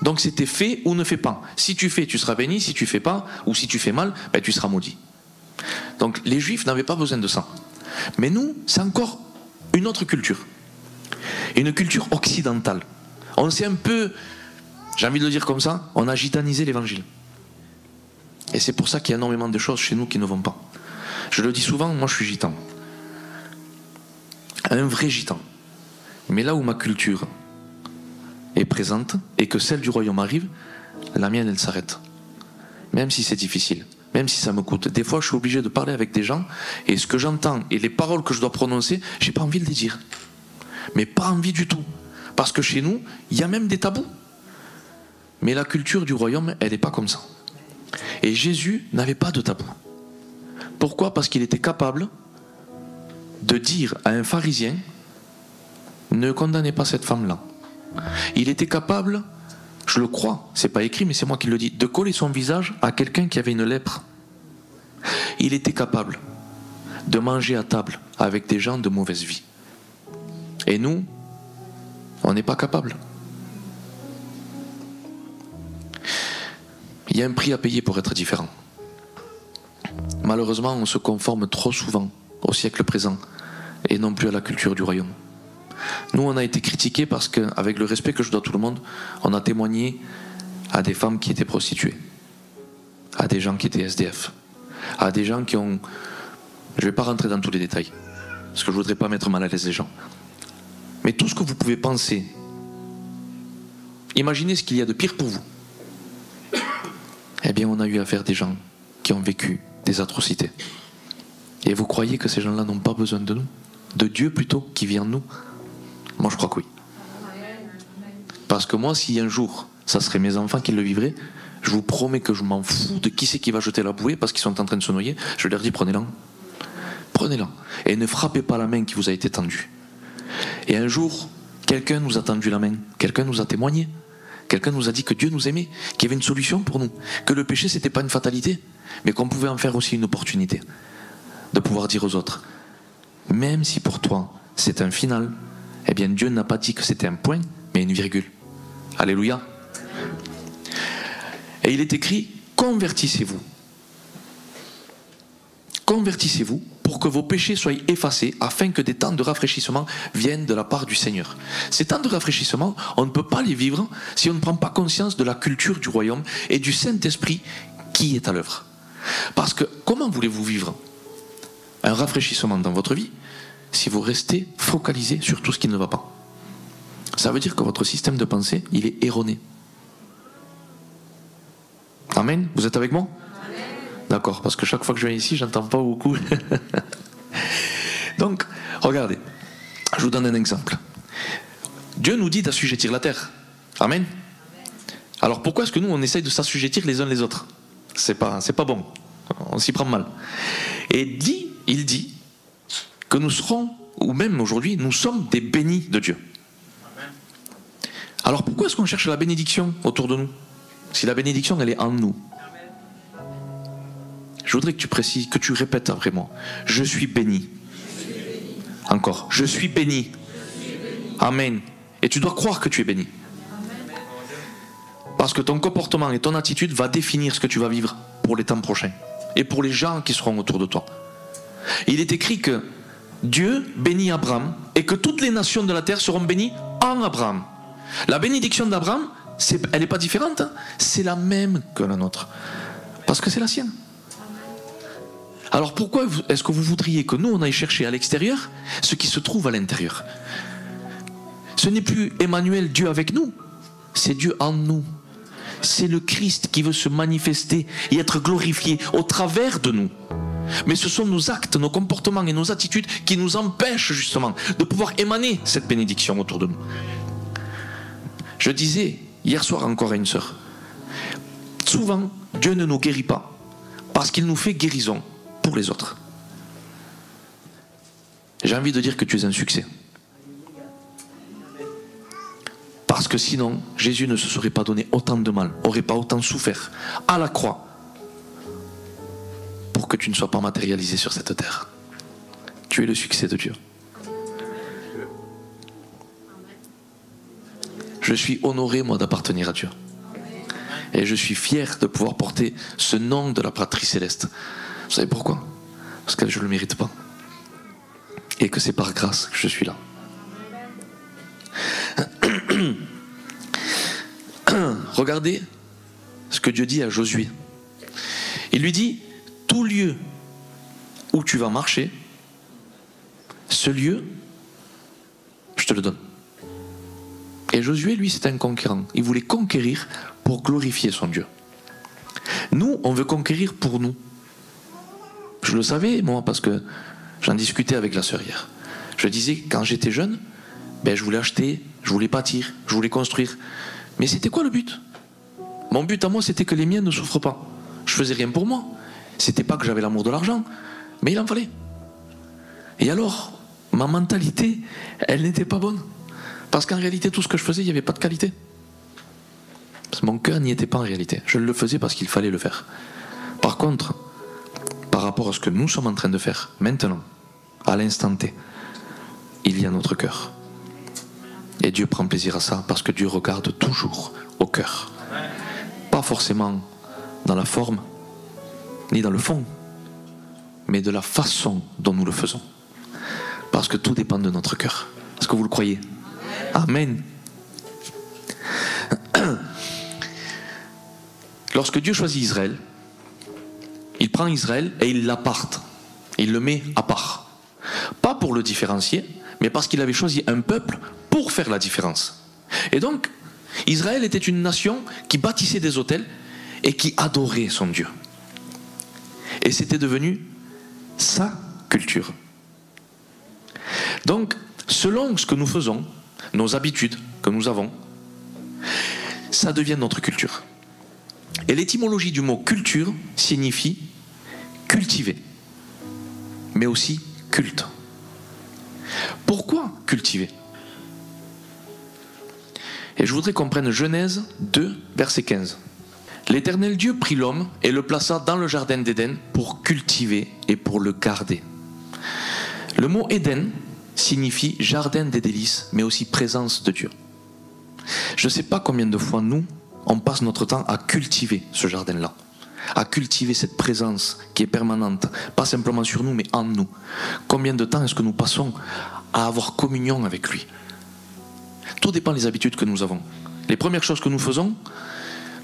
Donc c'était fait ou ne fait pas. Si tu fais, tu seras béni. Si tu fais pas, ou si tu fais mal, ben, tu seras maudit. Donc les Juifs n'avaient pas besoin de ça. Mais nous, c'est encore une autre culture. Une culture occidentale. On s'est un peu, j'ai envie de le dire comme ça, on a gitanisé l'évangile. Et c'est pour ça qu'il y a énormément de choses chez nous qui ne vont pas. Je le dis souvent, moi je suis gitan. Un vrai gitan. Mais là où ma culture est présente et que celle du royaume arrive, la mienne elle s'arrête. Même si c'est difficile, même si ça me coûte. Des fois je suis obligé de parler avec des gens et ce que j'entends et les paroles que je dois prononcer, j'ai pas envie de les dire. Mais pas envie du tout. Parce que chez nous, il y a même des tabous. Mais la culture du royaume, elle n'est pas comme ça. Et Jésus n'avait pas de tabou. Pourquoi? Parce qu'il était capable de dire à un pharisien, ne condamnez pas cette femme-là. Il était capable, je le crois, c'est pas écrit mais c'est moi qui le dis, de coller son visage à quelqu'un qui avait une lèpre. Il était capable de manger à table avec des gens de mauvaise vie. Et nous, on n'est pas capable. Il y a un prix à payer pour être différent. Malheureusement, on se conforme trop souvent au siècle présent et non plus à la culture du royaume. Nous, on a été critiqués parce qu'avec le respect que je dois à tout le monde, on a témoigné à des femmes qui étaient prostituées, à des gens qui étaient SDF, à des gens qui ont... Je ne vais pas rentrer dans tous les détails, parce que je ne voudrais pas mettre mal à l'aise les gens. Mais tout ce que vous pouvez penser, imaginez ce qu'il y a de pire pour vous. Eh bien, on a eu affaire à des gens qui ont vécu des atrocités. Et vous croyez que ces gens-là n'ont pas besoin de nous? De Dieu plutôt, qui vient de nous? Moi, je crois que oui. Parce que moi, si un jour, ça serait mes enfants qui le vivraient, je vous promets que je m'en fous de qui c'est qui va jeter la bouée parce qu'ils sont en train de se noyer. Je leur dis, prenez-la. Prenez-la. Et ne frappez pas la main qui vous a été tendue. Et un jour, quelqu'un nous a tendu la main. Quelqu'un nous a témoigné. Quelqu'un nous a dit que Dieu nous aimait, qu'il y avait une solution pour nous. Que le péché, c'était pas une fatalité, mais qu'on pouvait en faire aussi une opportunité. De pouvoir dire aux autres, même si pour toi, c'est un final, eh bien Dieu n'a pas dit que c'était un point, mais une virgule. Alléluia. Et il est écrit, convertissez-vous. Convertissez-vous pour que vos péchés soient effacés, afin que des temps de rafraîchissement viennent de la part du Seigneur. Ces temps de rafraîchissement, on ne peut pas les vivre si on ne prend pas conscience de la culture du royaume et du Saint-Esprit qui est à l'œuvre. Parce que comment voulez-vous vivre un rafraîchissement dans votre vie si vous restez focalisé sur tout ce qui ne va pas? Ça veut dire que votre système de pensée, il est erroné. Amen. Vous êtes avec moi? D'accord, parce que chaque fois que je viens ici, j'entends pas beaucoup. Donc, regardez, je vous donne un exemple. Dieu nous dit d'assujettir la terre. Amen. Alors pourquoi est-ce que nous, on essaye de s'assujettir les uns les autres? C'est pas bon. On s'y prend mal. Et il dit que nous serons, ou même aujourd'hui, nous sommes des bénis de Dieu. Alors pourquoi est-ce qu'on cherche la bénédiction autour de nous? Si la bénédiction, elle est en nous. Je voudrais que tu précises, que tu répètes après moi. Je suis béni. Encore. Je suis béni. Amen. Et tu dois croire que tu es béni. Parce que ton comportement et ton attitude va définir ce que tu vas vivre pour les temps prochains et pour les gens qui seront autour de toi. Il est écrit que Dieu bénit Abraham et que toutes les nations de la terre seront bénies en Abraham. La bénédiction d'Abraham, elle n'est pas différente, hein. C'est la même que la nôtre. Parce que c'est la sienne. Alors pourquoi est-ce que vous voudriez que nous, on aille chercher à l'extérieur ce qui se trouve à l'intérieur? Ce n'est plus Emmanuel, Dieu avec nous, c'est Dieu en nous. C'est le Christ qui veut se manifester et être glorifié au travers de nous. Mais ce sont nos actes, nos comportements et nos attitudes qui nous empêchent justement de pouvoir émaner cette bénédiction autour de nous. Je disais hier soir encore à une sœur, souvent Dieu ne nous guérit pas parce qu'il nous fait guérison pour les autres. J'ai envie de dire que tu es un succès. Parce que sinon, Jésus ne se serait pas donné autant de mal, n'aurait pas autant souffert à la croix pour que tu ne sois pas matérialisé sur cette terre. Tu es le succès de Dieu. Je suis honoré, moi, d'appartenir à Dieu. Et je suis fier de pouvoir porter ce nom de la patrie céleste. Vous savez pourquoi? Parce que je ne le mérite pas. Et que c'est par grâce que je suis là. Regardez ce que Dieu dit à Josué. Il lui dit, tout lieu où tu vas marcher, ce lieu, je te le donne. Et Josué, lui, c'est un conquérant. Il voulait conquérir pour glorifier son Dieu. Nous, on veut conquérir pour nous. Je le savais, moi, parce que j'en discutais avec la sœur hier. Je disais, quand j'étais jeune, je voulais acheter, je voulais bâtir, je voulais construire. Mais c'était quoi le but? Mon but à moi, c'était que les miens ne souffrent pas. Je faisais rien pour moi. C'était pas que j'avais l'amour de l'argent, mais il en fallait. Et alors, ma mentalité, elle n'était pas bonne. Parce qu'en réalité, tout ce que je faisais, il n'y avait pas de qualité. Parce que mon cœur n'y était pas en réalité. Je le faisais parce qu'il fallait le faire. Par contre, par rapport à ce que nous sommes en train de faire, maintenant, à l'instant T, il y a notre cœur. Et Dieu prend plaisir à ça, parce que Dieu regarde toujours au cœur. Pas forcément dans la forme, ni dans le fond, mais de la façon dont nous le faisons. Parce que tout dépend de notre cœur. Est-ce que vous le croyez? Amen. Lorsque Dieu choisit Israël, il prend Israël et il l'apparte. Il le met à part. Pas pour le différencier, mais parce qu'il avait choisi un peuple pour faire la différence. Et donc, Israël était une nation qui bâtissait des autels et qui adorait son Dieu. Et c'était devenu sa culture. Donc, selon ce que nous faisons, nos habitudes que nous avons, ça devient notre culture. Et l'étymologie du mot culture signifie cultiver, mais aussi culte. Pourquoi cultiver? Et je voudrais qu'on prenne Genèse 2, verset 15. L'Éternel Dieu prit l'homme et le plaça dans le jardin d'Éden pour cultiver et pour le garder. Le mot Éden signifie jardin des délices, mais aussi présence de Dieu. Je ne sais pas combien de fois nous, on passe notre temps à cultiver ce jardin-là, à cultiver cette présence qui est permanente, pas simplement sur nous, mais en nous. Combien de temps est-ce que nous passons à avoir communion avec lui? Tout dépend des habitudes que nous avons. Les premières choses que nous faisons,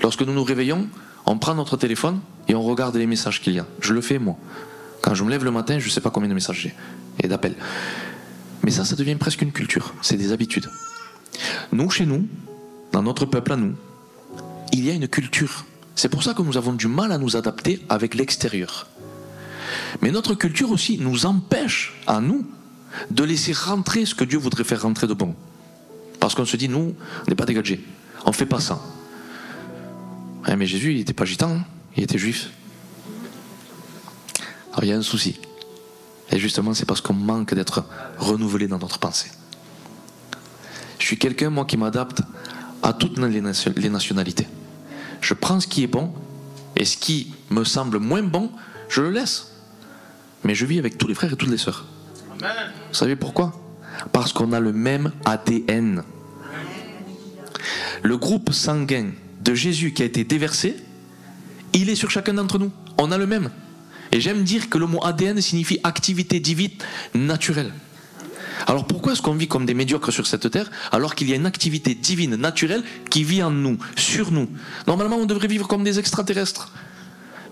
lorsque nous nous réveillons, on prend notre téléphone et on regarde les messages qu'il y a. Je le fais moi. Quand je me lève le matin, je ne sais pas combien de messages j'ai et d'appels. Mais ça devient presque une culture. C'est des habitudes. Nous, chez nous, dans notre peuple à nous, il y a une culture. C'est pour ça que nous avons du mal à nous adapter avec l'extérieur. Mais notre culture aussi nous empêche, à nous, de laisser rentrer ce que Dieu voudrait faire rentrer de bon. Parce qu'on se dit, nous, on n'est pas des gadgets. On ne fait pas ça. Mais Jésus, il n'était pas gitan, hein, il était juif. Alors il y a un souci. Et justement, c'est parce qu'on manque d'être renouvelé dans notre pensée. Je suis quelqu'un, moi, qui m'adapte à toutes les nationalités. Je prends ce qui est bon, et ce qui me semble moins bon, je le laisse. Mais je vis avec tous les frères et toutes les sœurs. Amen. Vous savez pourquoi? Parce qu'on a le même ADN. Le groupe sanguin de Jésus qui a été déversé, il est sur chacun d'entre nous. On a le même. Et j'aime dire que le mot ADN signifie activité divine naturelle. Alors pourquoi est-ce qu'on vit comme des médiocres sur cette terre alors qu'il y a une activité divine naturelle qui vit en nous, sur nous? Normalement on devrait vivre comme des extraterrestres,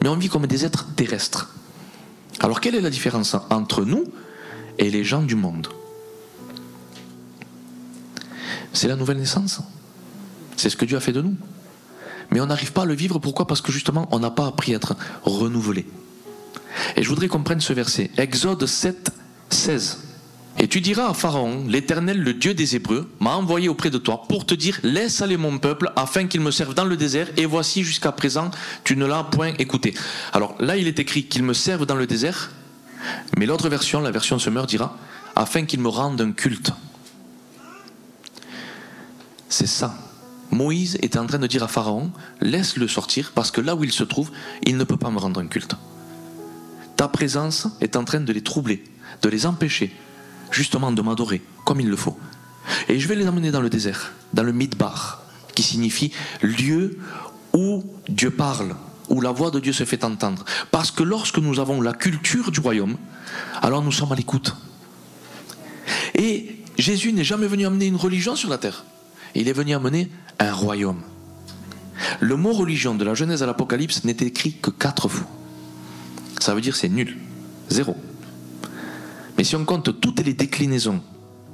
mais on vit comme des êtres terrestres. Alors quelle est la différence entre nous et les gens du monde? C'est la nouvelle naissance. C'est ce que Dieu a fait de nous. Mais on n'arrive pas à le vivre, pourquoi? Parce que justement on n'a pas appris à être renouvelé. Et je voudrais qu'on prenne ce verset, Exode 7, 16. Et tu diras à Pharaon, l'Éternel, le Dieu des Hébreux, m'a envoyé auprès de toi pour te dire, laisse aller mon peuple afin qu'il me serve dans le désert, et voici jusqu'à présent, tu ne l'as point écouté. Alors là, il est écrit qu'il me serve dans le désert, mais l'autre version, la version Semeur, dira, afin qu'il me rende un culte. C'est ça. Moïse est en train de dire à Pharaon, laisse-le sortir, parce que là où il se trouve, il ne peut pas me rendre un culte. Ta présence est en train de les troubler, de les empêcher, justement de m'adorer, comme il le faut. Et je vais les emmener dans le désert, dans le Midbar, qui signifie lieu où Dieu parle, où la voix de Dieu se fait entendre. Parce que lorsque nous avons la culture du royaume, alors nous sommes à l'écoute. Et Jésus n'est jamais venu amener une religion sur la terre. Il est venu amener un royaume. Le mot religion de la Genèse à l'Apocalypse n'est écrit que 4 fois. Ça veut dire c'est nul, 0. Mais si on compte toutes les déclinaisons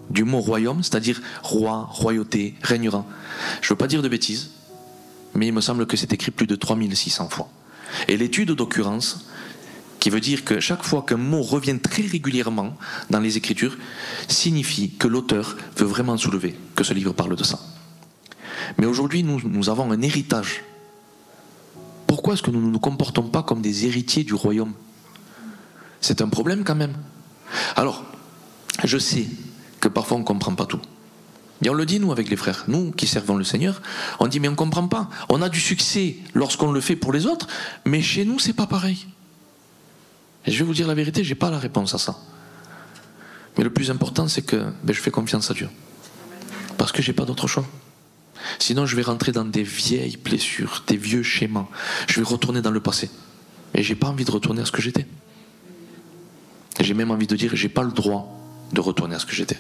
du mot royaume, c'est-à-dire roi, royauté, régnera, je ne veux pas dire de bêtises, mais il me semble que c'est écrit plus de 3600 fois. Et l'étude d'occurrence, qui veut dire que chaque fois qu'un mot revient très régulièrement dans les Écritures, signifie que l'auteur veut vraiment soulever que ce livre parle de ça. Mais aujourd'hui, nous avons un héritage. Pourquoi est-ce que nous ne nous comportons pas comme des héritiers du royaume? C'est un problème quand même. Alors, je sais que parfois on ne comprend pas tout. Et on le dit nous avec les frères, nous qui servons le Seigneur, on dit mais on ne comprend pas. On a du succès lorsqu'on le fait pour les autres, mais chez nous c'est pas pareil. Et je vais vous dire la vérité, je n'ai pas la réponse à ça. Mais le plus important c'est que je fais confiance à Dieu. Parce que je n'ai pas d'autre choix. Sinon je vais rentrer dans des vieilles blessures, des vieux schémas. Je vais retourner dans le passé. Et je n'ai pas envie de retourner à ce que j'étais. J'ai même envie de dire, j'ai pas le droit de retourner à ce que j'étais.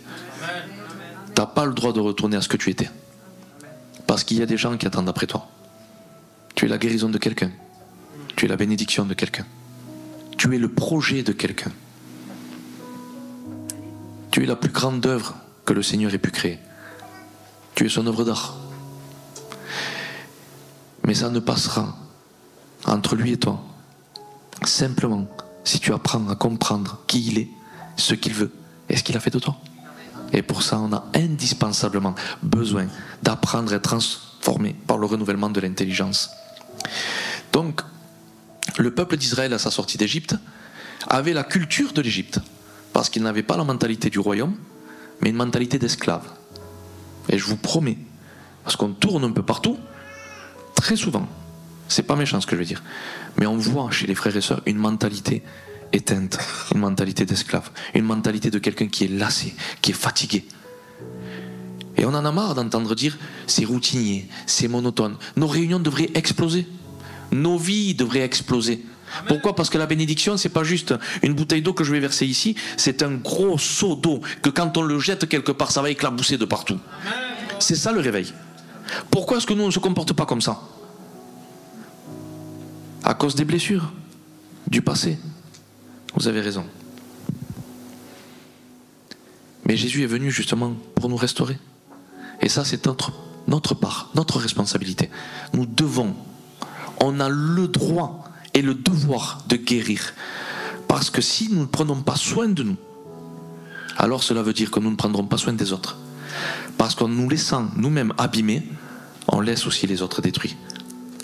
T'as pas le droit de retourner à ce que tu étais. Parce qu'il y a des gens qui attendent après toi. Tu es la guérison de quelqu'un. Tu es la bénédiction de quelqu'un. Tu es le projet de quelqu'un. Tu es la plus grande œuvre que le Seigneur ait pu créer. Tu es son œuvre d'art. Mais ça ne passera entre lui et toi simplement si tu apprends à comprendre qui il est, ce qu'il veut et ce qu'il a fait de toi. Et pour ça, on a indispensablement besoin d'apprendre à être transformé par le renouvellement de l'intelligence. Donc, le peuple d'Israël à sa sortie d'Égypte avait la culture de l'Égypte, parce qu'il n'avait pas la mentalité du royaume, mais une mentalité d'esclave. Et je vous promets, parce qu'on tourne un peu partout, très souvent, c'est pas méchant ce que je veux dire, mais on voit chez les frères et sœurs une mentalité éteinte, une mentalité d'esclave, une mentalité de quelqu'un qui est lassé, qui est fatigué. Et on en a marre d'entendre dire c'est routinier, c'est monotone. Nos réunions devraient exploser. Nos vies devraient exploser. Pourquoi? Parce que la bénédiction, c'est pas juste une bouteille d'eau que je vais verser ici, c'est un gros seau d'eau que quand on le jette quelque part, ça va éclabousser de partout. C'est ça le réveil. Pourquoi est-ce que nous on ne se comporte pas comme ça? À cause des blessures, du passé. Vous avez raison. Mais Jésus est venu justement pour nous restaurer. Et ça, c'est notre part, notre responsabilité. Nous devons, on a le droit et le devoir de guérir. Parce que si nous ne prenons pas soin de nous, alors cela veut dire que nous ne prendrons pas soin des autres. Parce qu'en nous laissant nous-mêmes abîmer, on laisse aussi les autres détruits.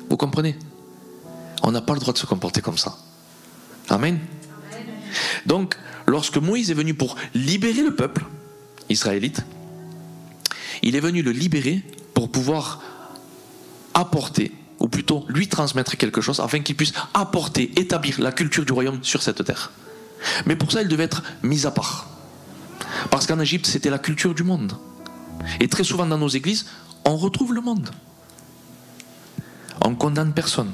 Vous comprenez? On n'a pas le droit de se comporter comme ça. Amen. Donc, lorsque Moïse est venu pour libérer le peuple israélite, il est venu le libérer pour pouvoir apporter, ou plutôt lui transmettre quelque chose, afin qu'il puisse apporter, établir la culture du royaume sur cette terre. Mais pour ça, il devait être mis à part. Parce qu'en Égypte, c'était la culture du monde. Et très souvent dans nos églises, on retrouve le monde. On condamne personne.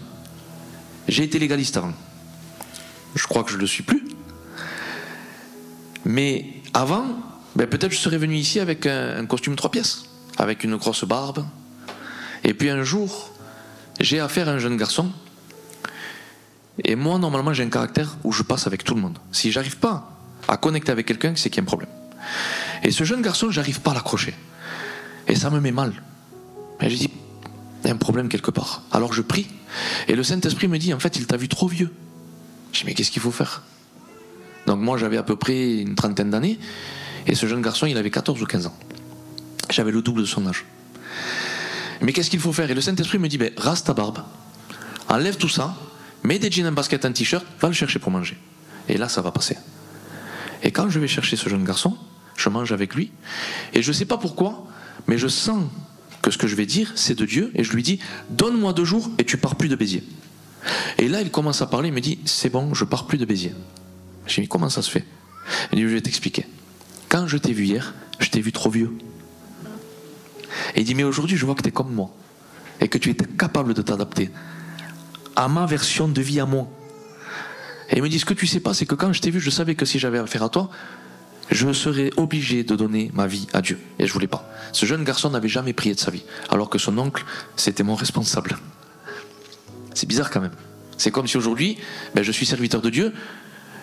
J'ai été légaliste avant. Je crois que je ne le suis plus. Mais avant, peut-être je serais venu ici avec un costume 3 pièces, avec une grosse barbe. Et puis un jour, j'ai affaire à un jeune garçon. Et moi, normalement, j'ai un caractère où je passe avec tout le monde. Si j'arrive pas à connecter avec quelqu'un, c'est qu'il y a un problème. Et ce jeune garçon, j'arrive pas à l'accrocher. Et ça me met mal. Et je dis, il y a un problème quelque part. Alors je prie. Et le Saint-Esprit me dit, en fait, il t'a vu trop vieux. Je dis, mais qu'est-ce qu'il faut faire? Donc moi, j'avais à peu près une trentaine d'années. Et ce jeune garçon, il avait 14 ou 15 ans. J'avais le double de son âge. Mais qu'est-ce qu'il faut faire? Et le Saint-Esprit me dit, rase ta barbe, enlève tout ça, mets des jeans, un basket, un t-shirt, va le chercher pour manger. Et là, ça va passer. Et quand je vais chercher ce jeune garçon, je mange avec lui. Et je ne sais pas pourquoi, mais je sens que ce que je vais dire, c'est de Dieu. Et je lui dis, donne-moi 2 jours et tu pars plus de Béziers. Et là, il commence à parler, il me dit, c'est bon, je pars plus de Béziers. J'ai dit, comment ça se fait? Il dit, je vais t'expliquer. Quand je t'ai vu hier, je t'ai vu trop vieux. Et il dit, mais aujourd'hui, je vois que tu es comme moi. Et que tu es capable de t'adapter à ma version de vie à moi. Et il me dit, ce que tu sais pas, c'est que quand je t'ai vu, je savais que si j'avais affaire à toi, je serais obligé de donner ma vie à Dieu. Et je voulais pas. Ce jeune garçon n'avait jamais prié de sa vie, alors que son oncle, c'était mon responsable. C'est bizarre quand même. C'est comme si aujourd'hui, je suis serviteur de Dieu,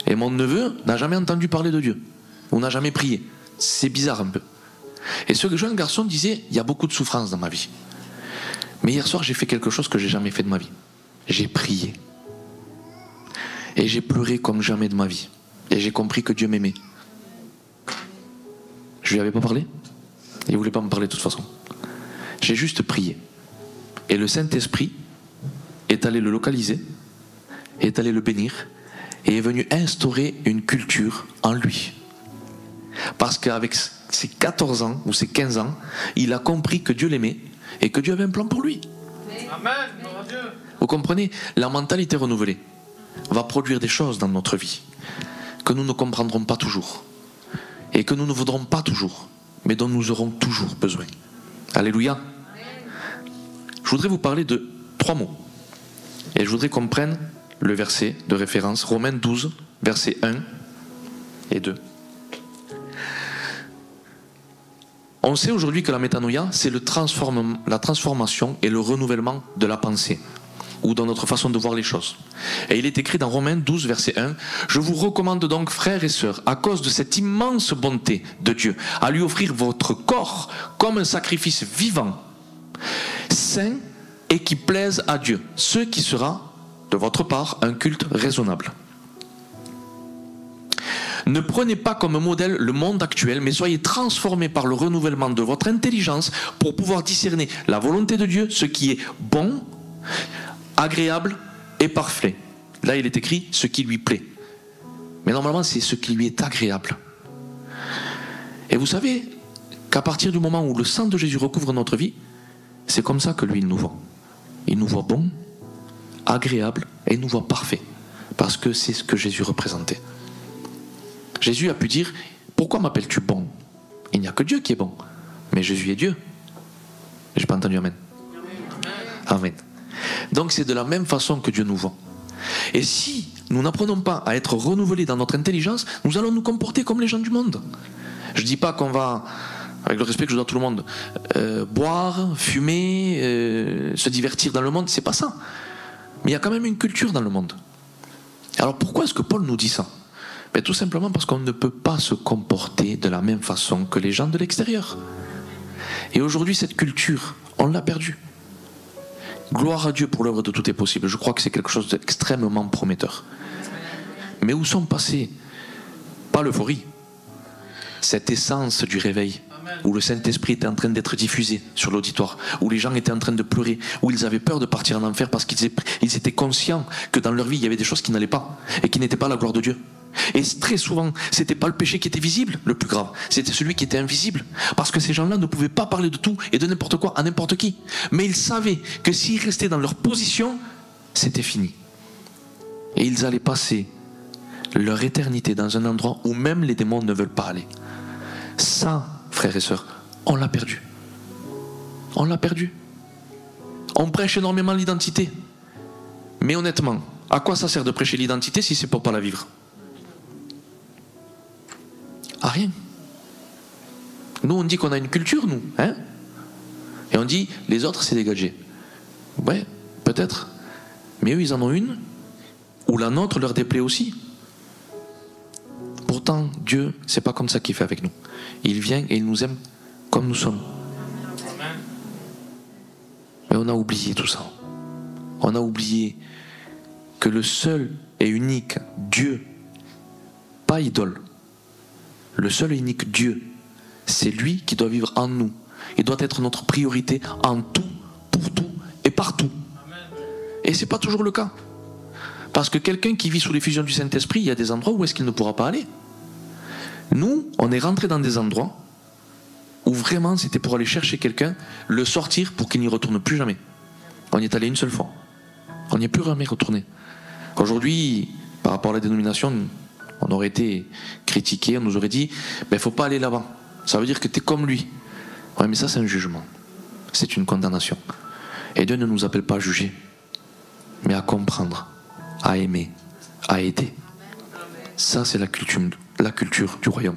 et mon neveu n'a jamais entendu parler de Dieu, ou n'a jamais prié. C'est bizarre un peu. Et ce jeune garçon disait, il y a beaucoup de souffrance dans ma vie. Mais hier soir, j'ai fait quelque chose que j'ai jamais fait de ma vie. J'ai prié. Et j'ai pleuré comme jamais de ma vie. Et j'ai compris que Dieu m'aimait. Je lui avais pas parlé. Il voulait pas me parler de toute façon. J'ai juste prié. Et le Saint-Esprit est allé le localiser, est allé le bénir, et est venu instaurer une culture en lui. Parce qu'avec ses 14 ans ou ses 15 ans, il a compris que Dieu l'aimait et que Dieu avait un plan pour lui. Amen. Vous comprenez? La mentalité renouvelée va produire des choses dans notre vie que nous ne comprendrons pas toujours et que nous ne voudrons pas toujours, mais dont nous aurons toujours besoin. Alléluia. Je voudrais vous parler de 3 mots. Et je voudrais qu'on prenne le verset de référence, Romains 12, versets 1 et 2. On sait aujourd'hui que la métanoïa, c'est la transformation et le renouvellement de la pensée, ou dans notre façon de voir les choses. Et il est écrit dans Romains 12, verset 1, « Je vous recommande donc, frères et sœurs, à cause de cette immense bonté de Dieu, à lui offrir votre corps comme un sacrifice vivant, saint et qui plaise à Dieu, ce qui sera, de votre part, un culte raisonnable. » Ne prenez pas comme modèle le monde actuel, mais soyez transformés par le renouvellement de votre intelligence pour pouvoir discerner la volonté de Dieu, ce qui est bon, agréable et parfait. Là, il est écrit ce qui lui plaît. Mais normalement, c'est ce qui lui est agréable. Et vous savez qu'à partir du moment où le sang de Jésus recouvre notre vie, c'est comme ça que lui, il nous voit. Il nous voit bon, agréable et il nous voit parfait. Parce que c'est ce que Jésus représentait. Jésus a pu dire, pourquoi m'appelles-tu bon? Il n'y a que Dieu qui est bon. Mais Jésus est Dieu. J'ai pas entendu amen. Amen. Donc c'est de la même façon que Dieu nous voit. Et si nous n'apprenons pas à être renouvelés dans notre intelligence, nous allons nous comporter comme les gens du monde. Je ne dis pas qu'on va, avec le respect que je dois à tout le monde, boire, fumer, se divertir dans le monde, c'est pas ça. Mais il y a quand même une culture dans le monde. Alors pourquoi est-ce que Paul nous dit ça? Tout simplement parce qu'on ne peut pas se comporter de la même façon que les gens de l'extérieur. Et aujourd'hui, cette culture, on l'a perdue. Gloire à Dieu pour l'œuvre de Tout est possible. Je crois que c'est quelque chose d'extrêmement prometteur. Mais où sont passés, pas l'euphorie, cette essence du réveil, où le Saint-Esprit était en train d'être diffusé sur l'auditoire, où les gens étaient en train de pleurer, où ils avaient peur de partir en enfer parce qu'ils étaient conscients que dans leur vie, il y avait des choses qui n'allaient pas et qui n'étaient pas la gloire de Dieu. Et très souvent, c'était pas le péché qui était visible, le plus grave, c'était celui qui était invisible. Parce que ces gens-là ne pouvaient pas parler de tout et de n'importe quoi à n'importe qui. Mais ils savaient que s'ils restaient dans leur position, c'était fini. Et ils allaient passer leur éternité dans un endroit où même les démons ne veulent pas aller. Ça, frères et sœurs, on l'a perdu. On l'a perdu. On prêche énormément l'identité. Mais honnêtement, à quoi ça sert de prêcher l'identité si c'est pour pas la vivre? À rien. Nous, on dit qu'on a une culture, nous. Hein? Et on dit, les autres, c'est dégagé. Ouais, peut-être. Mais eux, ils en ont une, où la nôtre leur déplaît aussi. Pourtant, Dieu, c'est pas comme ça qu'il fait avec nous. Il vient et il nous aime comme nous sommes. Mais on a oublié tout ça. On a oublié que le seul et unique Dieu, pas idole, le seul et unique Dieu, c'est lui qui doit vivre en nous. Il doit être notre priorité en tout, pour tout et partout. Et c'est pas toujours le cas. Parce que quelqu'un qui vit sous l'effusion du Saint-Esprit, il y a des endroits où est-ce qu'il ne pourra pas aller. Nous, on est rentrés dans des endroits où vraiment c'était pour aller chercher quelqu'un, le sortir pour qu'il n'y retourne plus jamais. On y est allé une seule fois. On n'y est plus jamais retourné. Aujourd'hui, par rapport à la dénomination, on aurait été critiqué, on nous aurait dit ben, faut pas aller là-bas. Ça veut dire que tu es comme lui. Ouais, mais ça, c'est un jugement. C'est une condamnation. Et Dieu ne nous appelle pas à juger, mais à comprendre, à aimer, à aider. Ça, c'est la culture du royaume.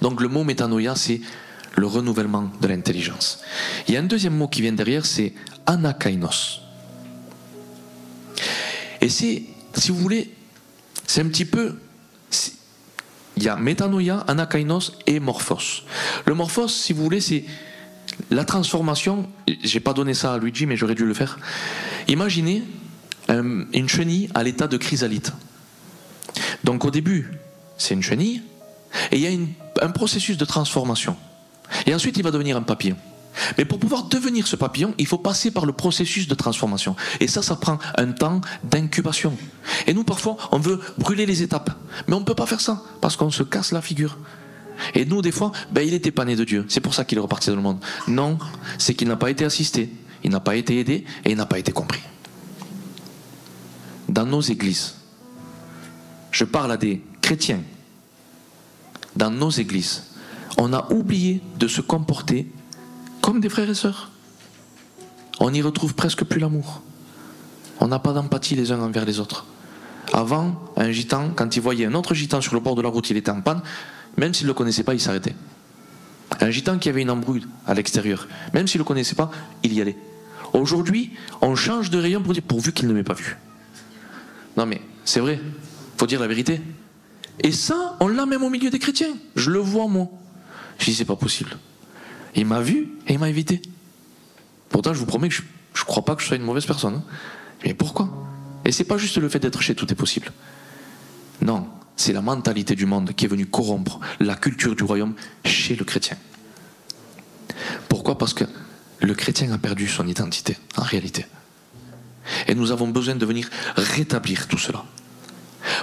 Donc le mot métanoïa, c'est le renouvellement de l'intelligence. Il y a un deuxième mot qui vient derrière, c'est anakainos. Et c'est, si vous voulez, c'est un petit peu... Il y a métanoïa, anakainos et morphos. Le morphos, si vous voulez, c'est la transformation. J'ai pas donné ça à Luigi, mais j'aurais dû le faire. Imaginez une chenille à l'état de chrysalide. Donc au début, c'est une chenille, et il y a un processus de transformation. Et ensuite, il va devenir un papillon. Mais pour pouvoir devenir ce papillon, il faut passer par le processus de transformation. Et ça prend un temps d'incubation. Et nous, parfois, on veut brûler les étapes. Mais on ne peut pas faire ça, parce qu'on se casse la figure. Et nous, des fois, ben, il n'était pas né de Dieu. C'est pour ça qu'il est reparti dans le monde. Non, c'est qu'il n'a pas été assisté, il n'a pas été aidé, et il n'a pas été compris. Dans nos églises, je parle à des chrétiens, dans nos églises, on a oublié de se comporter comme des frères et sœurs. On n'y retrouve presque plus l'amour. On n'a pas d'empathie les uns envers les autres. Avant, un gitan, quand il voyait un autre gitan sur le bord de la route, il était en panne, même s'il ne le connaissait pas, il s'arrêtait. Un gitan qui avait une embrouille à l'extérieur, même s'il ne le connaissait pas, il y allait. Aujourd'hui, on change de rayon pour dire pourvu qu'il ne m'ait pas vu. Non mais, c'est vrai, il faut dire la vérité. Et ça, on l'a même au milieu des chrétiens. Je le vois moi. Je dis c'est pas possible. Il m'a vu et il m'a évité. Pourtant, je vous promets que je ne crois pas que je sois une mauvaise personne. Hein. Mais pourquoi? Et c'est pas juste le fait d'être chez tout est possible. Non, c'est la mentalité du monde qui est venue corrompre la culture du royaume chez le chrétien. Pourquoi? Parce que le chrétien a perdu son identité, en réalité. Et nous avons besoin de venir rétablir tout cela.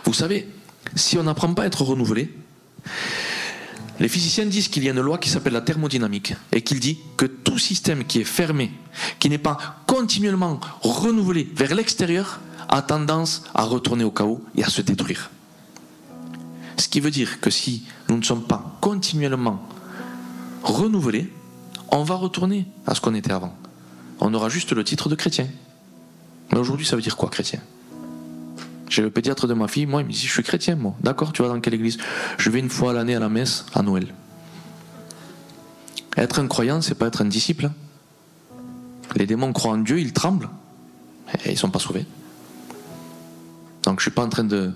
Vous savez, si on n'apprend pas à être renouvelé, les physiciens disent qu'il y a une loi qui s'appelle la thermodynamique et qu'il dit que tout système qui est fermé, qui n'est pas continuellement renouvelé vers l'extérieur, a tendance à retourner au chaos et à se détruire. Ce qui veut dire que si nous ne sommes pas continuellement renouvelés, on va retourner à ce qu'on était avant. On aura juste le titre de chrétien. Mais aujourd'hui, ça veut dire quoi, chrétien? J'ai le pédiatre de ma fille, moi, il me dit, je suis chrétien, moi. D'accord, tu vas dans quelle église? Je vais une fois à l'année à la messe, à Noël. Être un croyant, c'est pas être un disciple. Hein. Les démons croient en Dieu, ils tremblent, et ils ne sont pas sauvés. Donc je ne suis pas en train de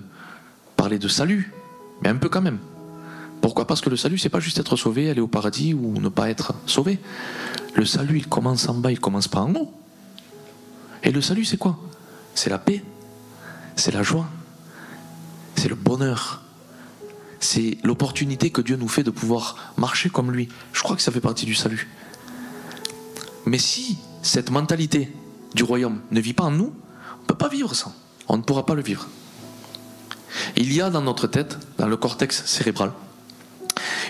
parler de salut, mais un peu quand même. Pourquoi? Parce que le salut, c'est pas juste être sauvé, aller au paradis ou ne pas être sauvé. Le salut, il commence en bas, il commence pas en haut. Et le salut, c'est quoi? C'est la paix. C'est la joie, c'est le bonheur, c'est l'opportunité que Dieu nous fait de pouvoir marcher comme lui. Je crois que ça fait partie du salut. Mais si cette mentalité du royaume ne vit pas en nous, on ne peut pas vivre ça. On ne pourra pas le vivre. Il y a dans notre tête, dans le cortex cérébral,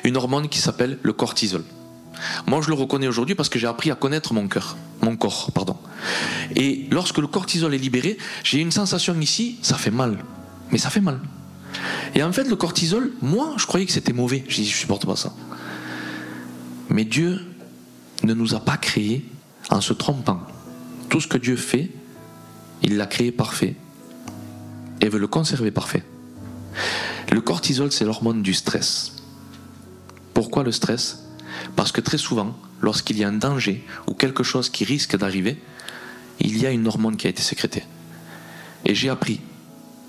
une hormone qui s'appelle le cortisol. Moi, je le reconnais aujourd'hui parce que j'ai appris à connaître mon corps. Et lorsque le cortisol est libéré, j'ai une sensation ici, ça fait mal. Mais ça fait mal. Et en fait, le cortisol, moi, je croyais que c'était mauvais. Je dis, je supporte pas ça. Mais Dieu ne nous a pas créés en se trompant. Tout ce que Dieu fait, il l'a créé parfait et veut le conserver parfait. Le cortisol, c'est l'hormone du stress. Pourquoi le stress? Parce que très souvent, lorsqu'il y a un danger ou quelque chose qui risque d'arriver, il y a une hormone qui a été sécrétée. Et j'ai appris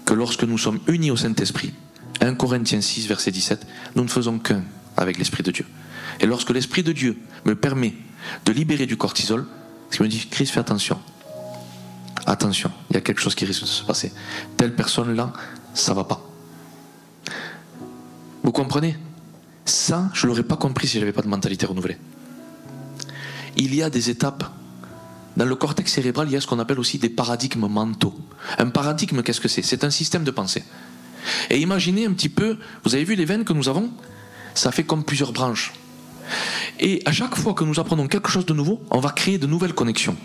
que lorsque nous sommes unis au Saint-Esprit, 1 Corinthiens 6, verset 17, nous ne faisons qu'un avec l'Esprit de Dieu. Et lorsque l'Esprit de Dieu me permet de libérer du cortisol, il me dit, Chris, fais attention. Attention, il y a quelque chose qui risque de se passer. Telle personne-là, ça ne va pas. Vous comprenez? Ça, je ne l'aurais pas compris si je n'avais pas de mentalité renouvelée. Il y a des étapes. Dans le cortex cérébral, il y a ce qu'on appelle aussi des paradigmes mentaux. Un paradigme, qu'est-ce que c'est? C'est un système de pensée. Et imaginez un petit peu, vous avez vu les veines que nous avons? Ça fait comme plusieurs branches. Et à chaque fois que nous apprenons quelque chose de nouveau, on va créer de nouvelles connexions.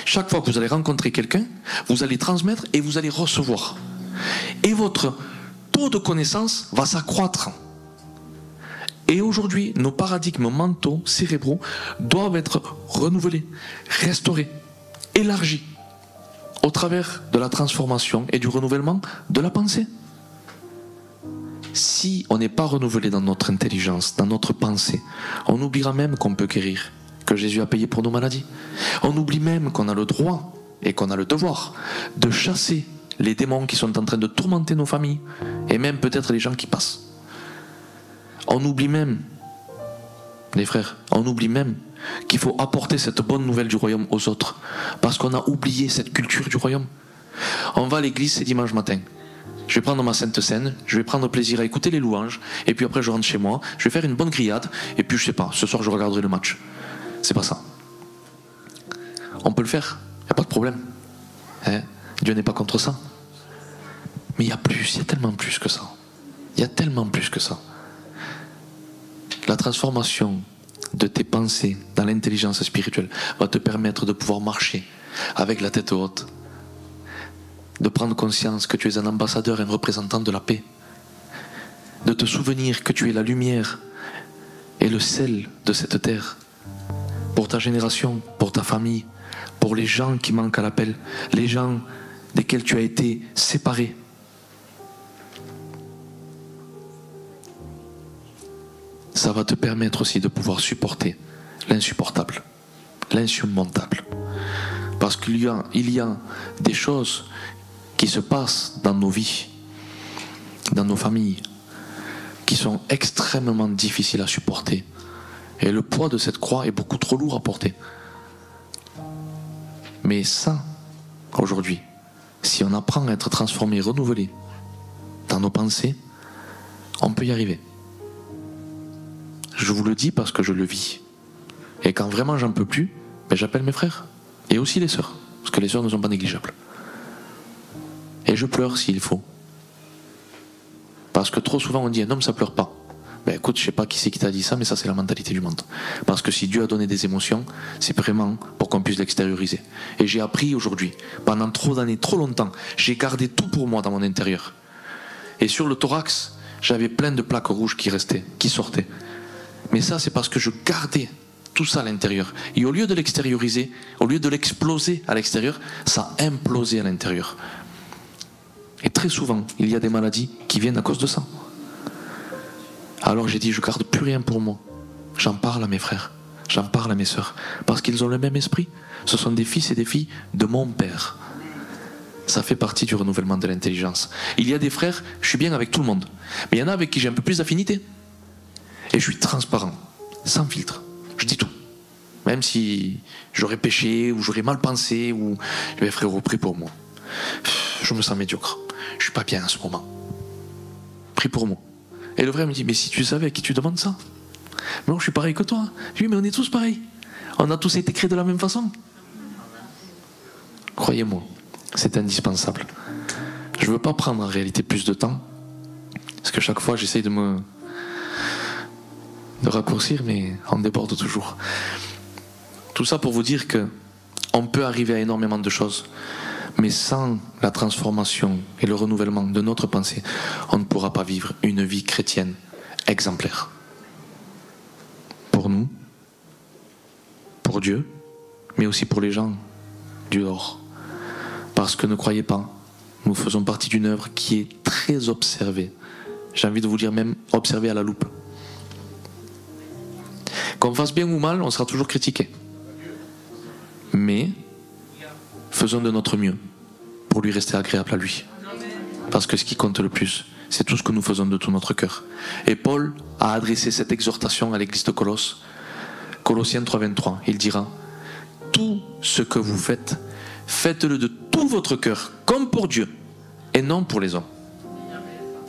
Chaque fois que vous allez rencontrer quelqu'un, vous allez transmettre et vous allez recevoir. Et votre taux de connaissance va s'accroître. Et aujourd'hui, nos paradigmes mentaux, cérébraux, doivent être renouvelés, restaurés, élargis, au travers de la transformation et du renouvellement de la pensée. Si on n'est pas renouvelé dans notre intelligence, dans notre pensée, on oubliera même qu'on peut guérir, que Jésus a payé pour nos maladies. On oublie même qu'on a le droit et qu'on a le devoir de chasser les démons qui sont en train de tourmenter nos familles et même peut-être les gens qui passent. On oublie même, les frères, on oublie même qu'il faut apporter cette bonne nouvelle du royaume aux autres parce qu'on a oublié cette culture du royaume. On va à l'église, c'est dimanche matin. Je vais prendre ma sainte scène, je vais prendre plaisir à écouter les louanges, et puis après je rentre chez moi, je vais faire une bonne grillade, et puis je sais pas, ce soir je regarderai le match. C'est pas ça. On peut le faire, il n'y a pas de problème. Hein? Dieu n'est pas contre ça. Mais il y a plus, il y a tellement plus que ça. Il y a tellement plus que ça. La transformation de tes pensées dans l'intelligence spirituelle va te permettre de pouvoir marcher avec la tête haute, de prendre conscience que tu es un ambassadeur et un représentant de la paix, de te souvenir que tu es la lumière et le sel de cette terre, pour ta génération, pour ta famille, pour les gens qui manquent à l'appel, les gens desquels tu as été séparé. Ça va te permettre aussi de pouvoir supporter l'insupportable, l'insurmontable. Parce qu'il y a des choses qui se passent dans nos vies, dans nos familles, qui sont extrêmement difficiles à supporter. Et le poids de cette croix est beaucoup trop lourd à porter. Mais ça, aujourd'hui, si on apprend à être transformé, renouvelé dans nos pensées, on peut y arriver. Je vous le dis parce que je le vis. Et quand vraiment j'en peux plus, ben j'appelle mes frères. Et aussi les sœurs. Parce que les sœurs ne sont pas négligeables. Et je pleure s'il faut. Parce que trop souvent on dit un homme ça pleure pas. Ben écoute, je sais pas qui c'est qui t'a dit ça, mais ça c'est la mentalité du monde. Parce que si Dieu a donné des émotions, c'est vraiment pour qu'on puisse l'extérioriser. Et j'ai appris aujourd'hui, pendant trop d'années, trop longtemps, j'ai gardé tout pour moi dans mon intérieur. Et sur le thorax, j'avais plein de plaques rouges qui restaient, qui sortaient. Mais ça c'est parce que je gardais tout ça à l'intérieur. Et au lieu de l'extérioriser, au lieu de l'exploser à l'extérieur, ça a implosé à l'intérieur. Et très souvent, il y a des maladies qui viennent à cause de ça. Alors j'ai dit, je garde plus rien pour moi. J'en parle à mes frères, j'en parle à mes sœurs, parce qu'ils ont le même esprit. Ce sont des fils et des filles de mon Père. Ça fait partie du renouvellement de l'intelligence. Il y a des frères, je suis bien avec tout le monde, mais il y en a avec qui j'ai un peu plus d'affinité. Et je suis transparent, sans filtre. Je dis tout. Même si j'aurais péché, ou j'aurais mal pensé, ou... Mais frérot, prie pour moi. Je me sens médiocre. Je suis pas bien en ce moment. Prie pour moi. Et le frère me dit, mais si tu savais à qui tu demandes ça? Mais non, je suis pareil que toi. Je dis, mais on est tous pareils. On a tous été créés de la même façon. Croyez-moi, c'est indispensable. Je veux pas prendre en réalité plus de temps, parce que chaque fois j'essaye de raccourcir, mais on déborde toujours. Tout ça pour vous dire que on peut arriver à énormément de choses, mais sans la transformation et le renouvellement de notre pensée, on ne pourra pas vivre une vie chrétienne exemplaire. Pour nous, pour Dieu, mais aussi pour les gens du dehors. Parce que ne croyez pas, nous faisons partie d'une œuvre qui est très observée. J'ai envie de vous dire même observée à la loupe. Qu'on fasse bien ou mal, on sera toujours critiqué. Mais faisons de notre mieux pour lui rester agréable à lui. Parce que ce qui compte le plus, c'est tout ce que nous faisons de tout notre cœur. Et Paul a adressé cette exhortation à l'église de Colosse. Colossiens 3,23, il dira: tout ce que vous faites, faites-le de tout votre cœur, comme pour Dieu, et non pour les hommes.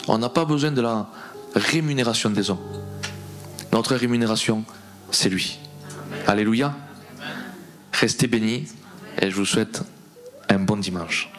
On n'a pas besoin de la rémunération des hommes. Notre rémunération, c'est lui. Alléluia. Restez bénis, et je vous souhaite un bon dimanche.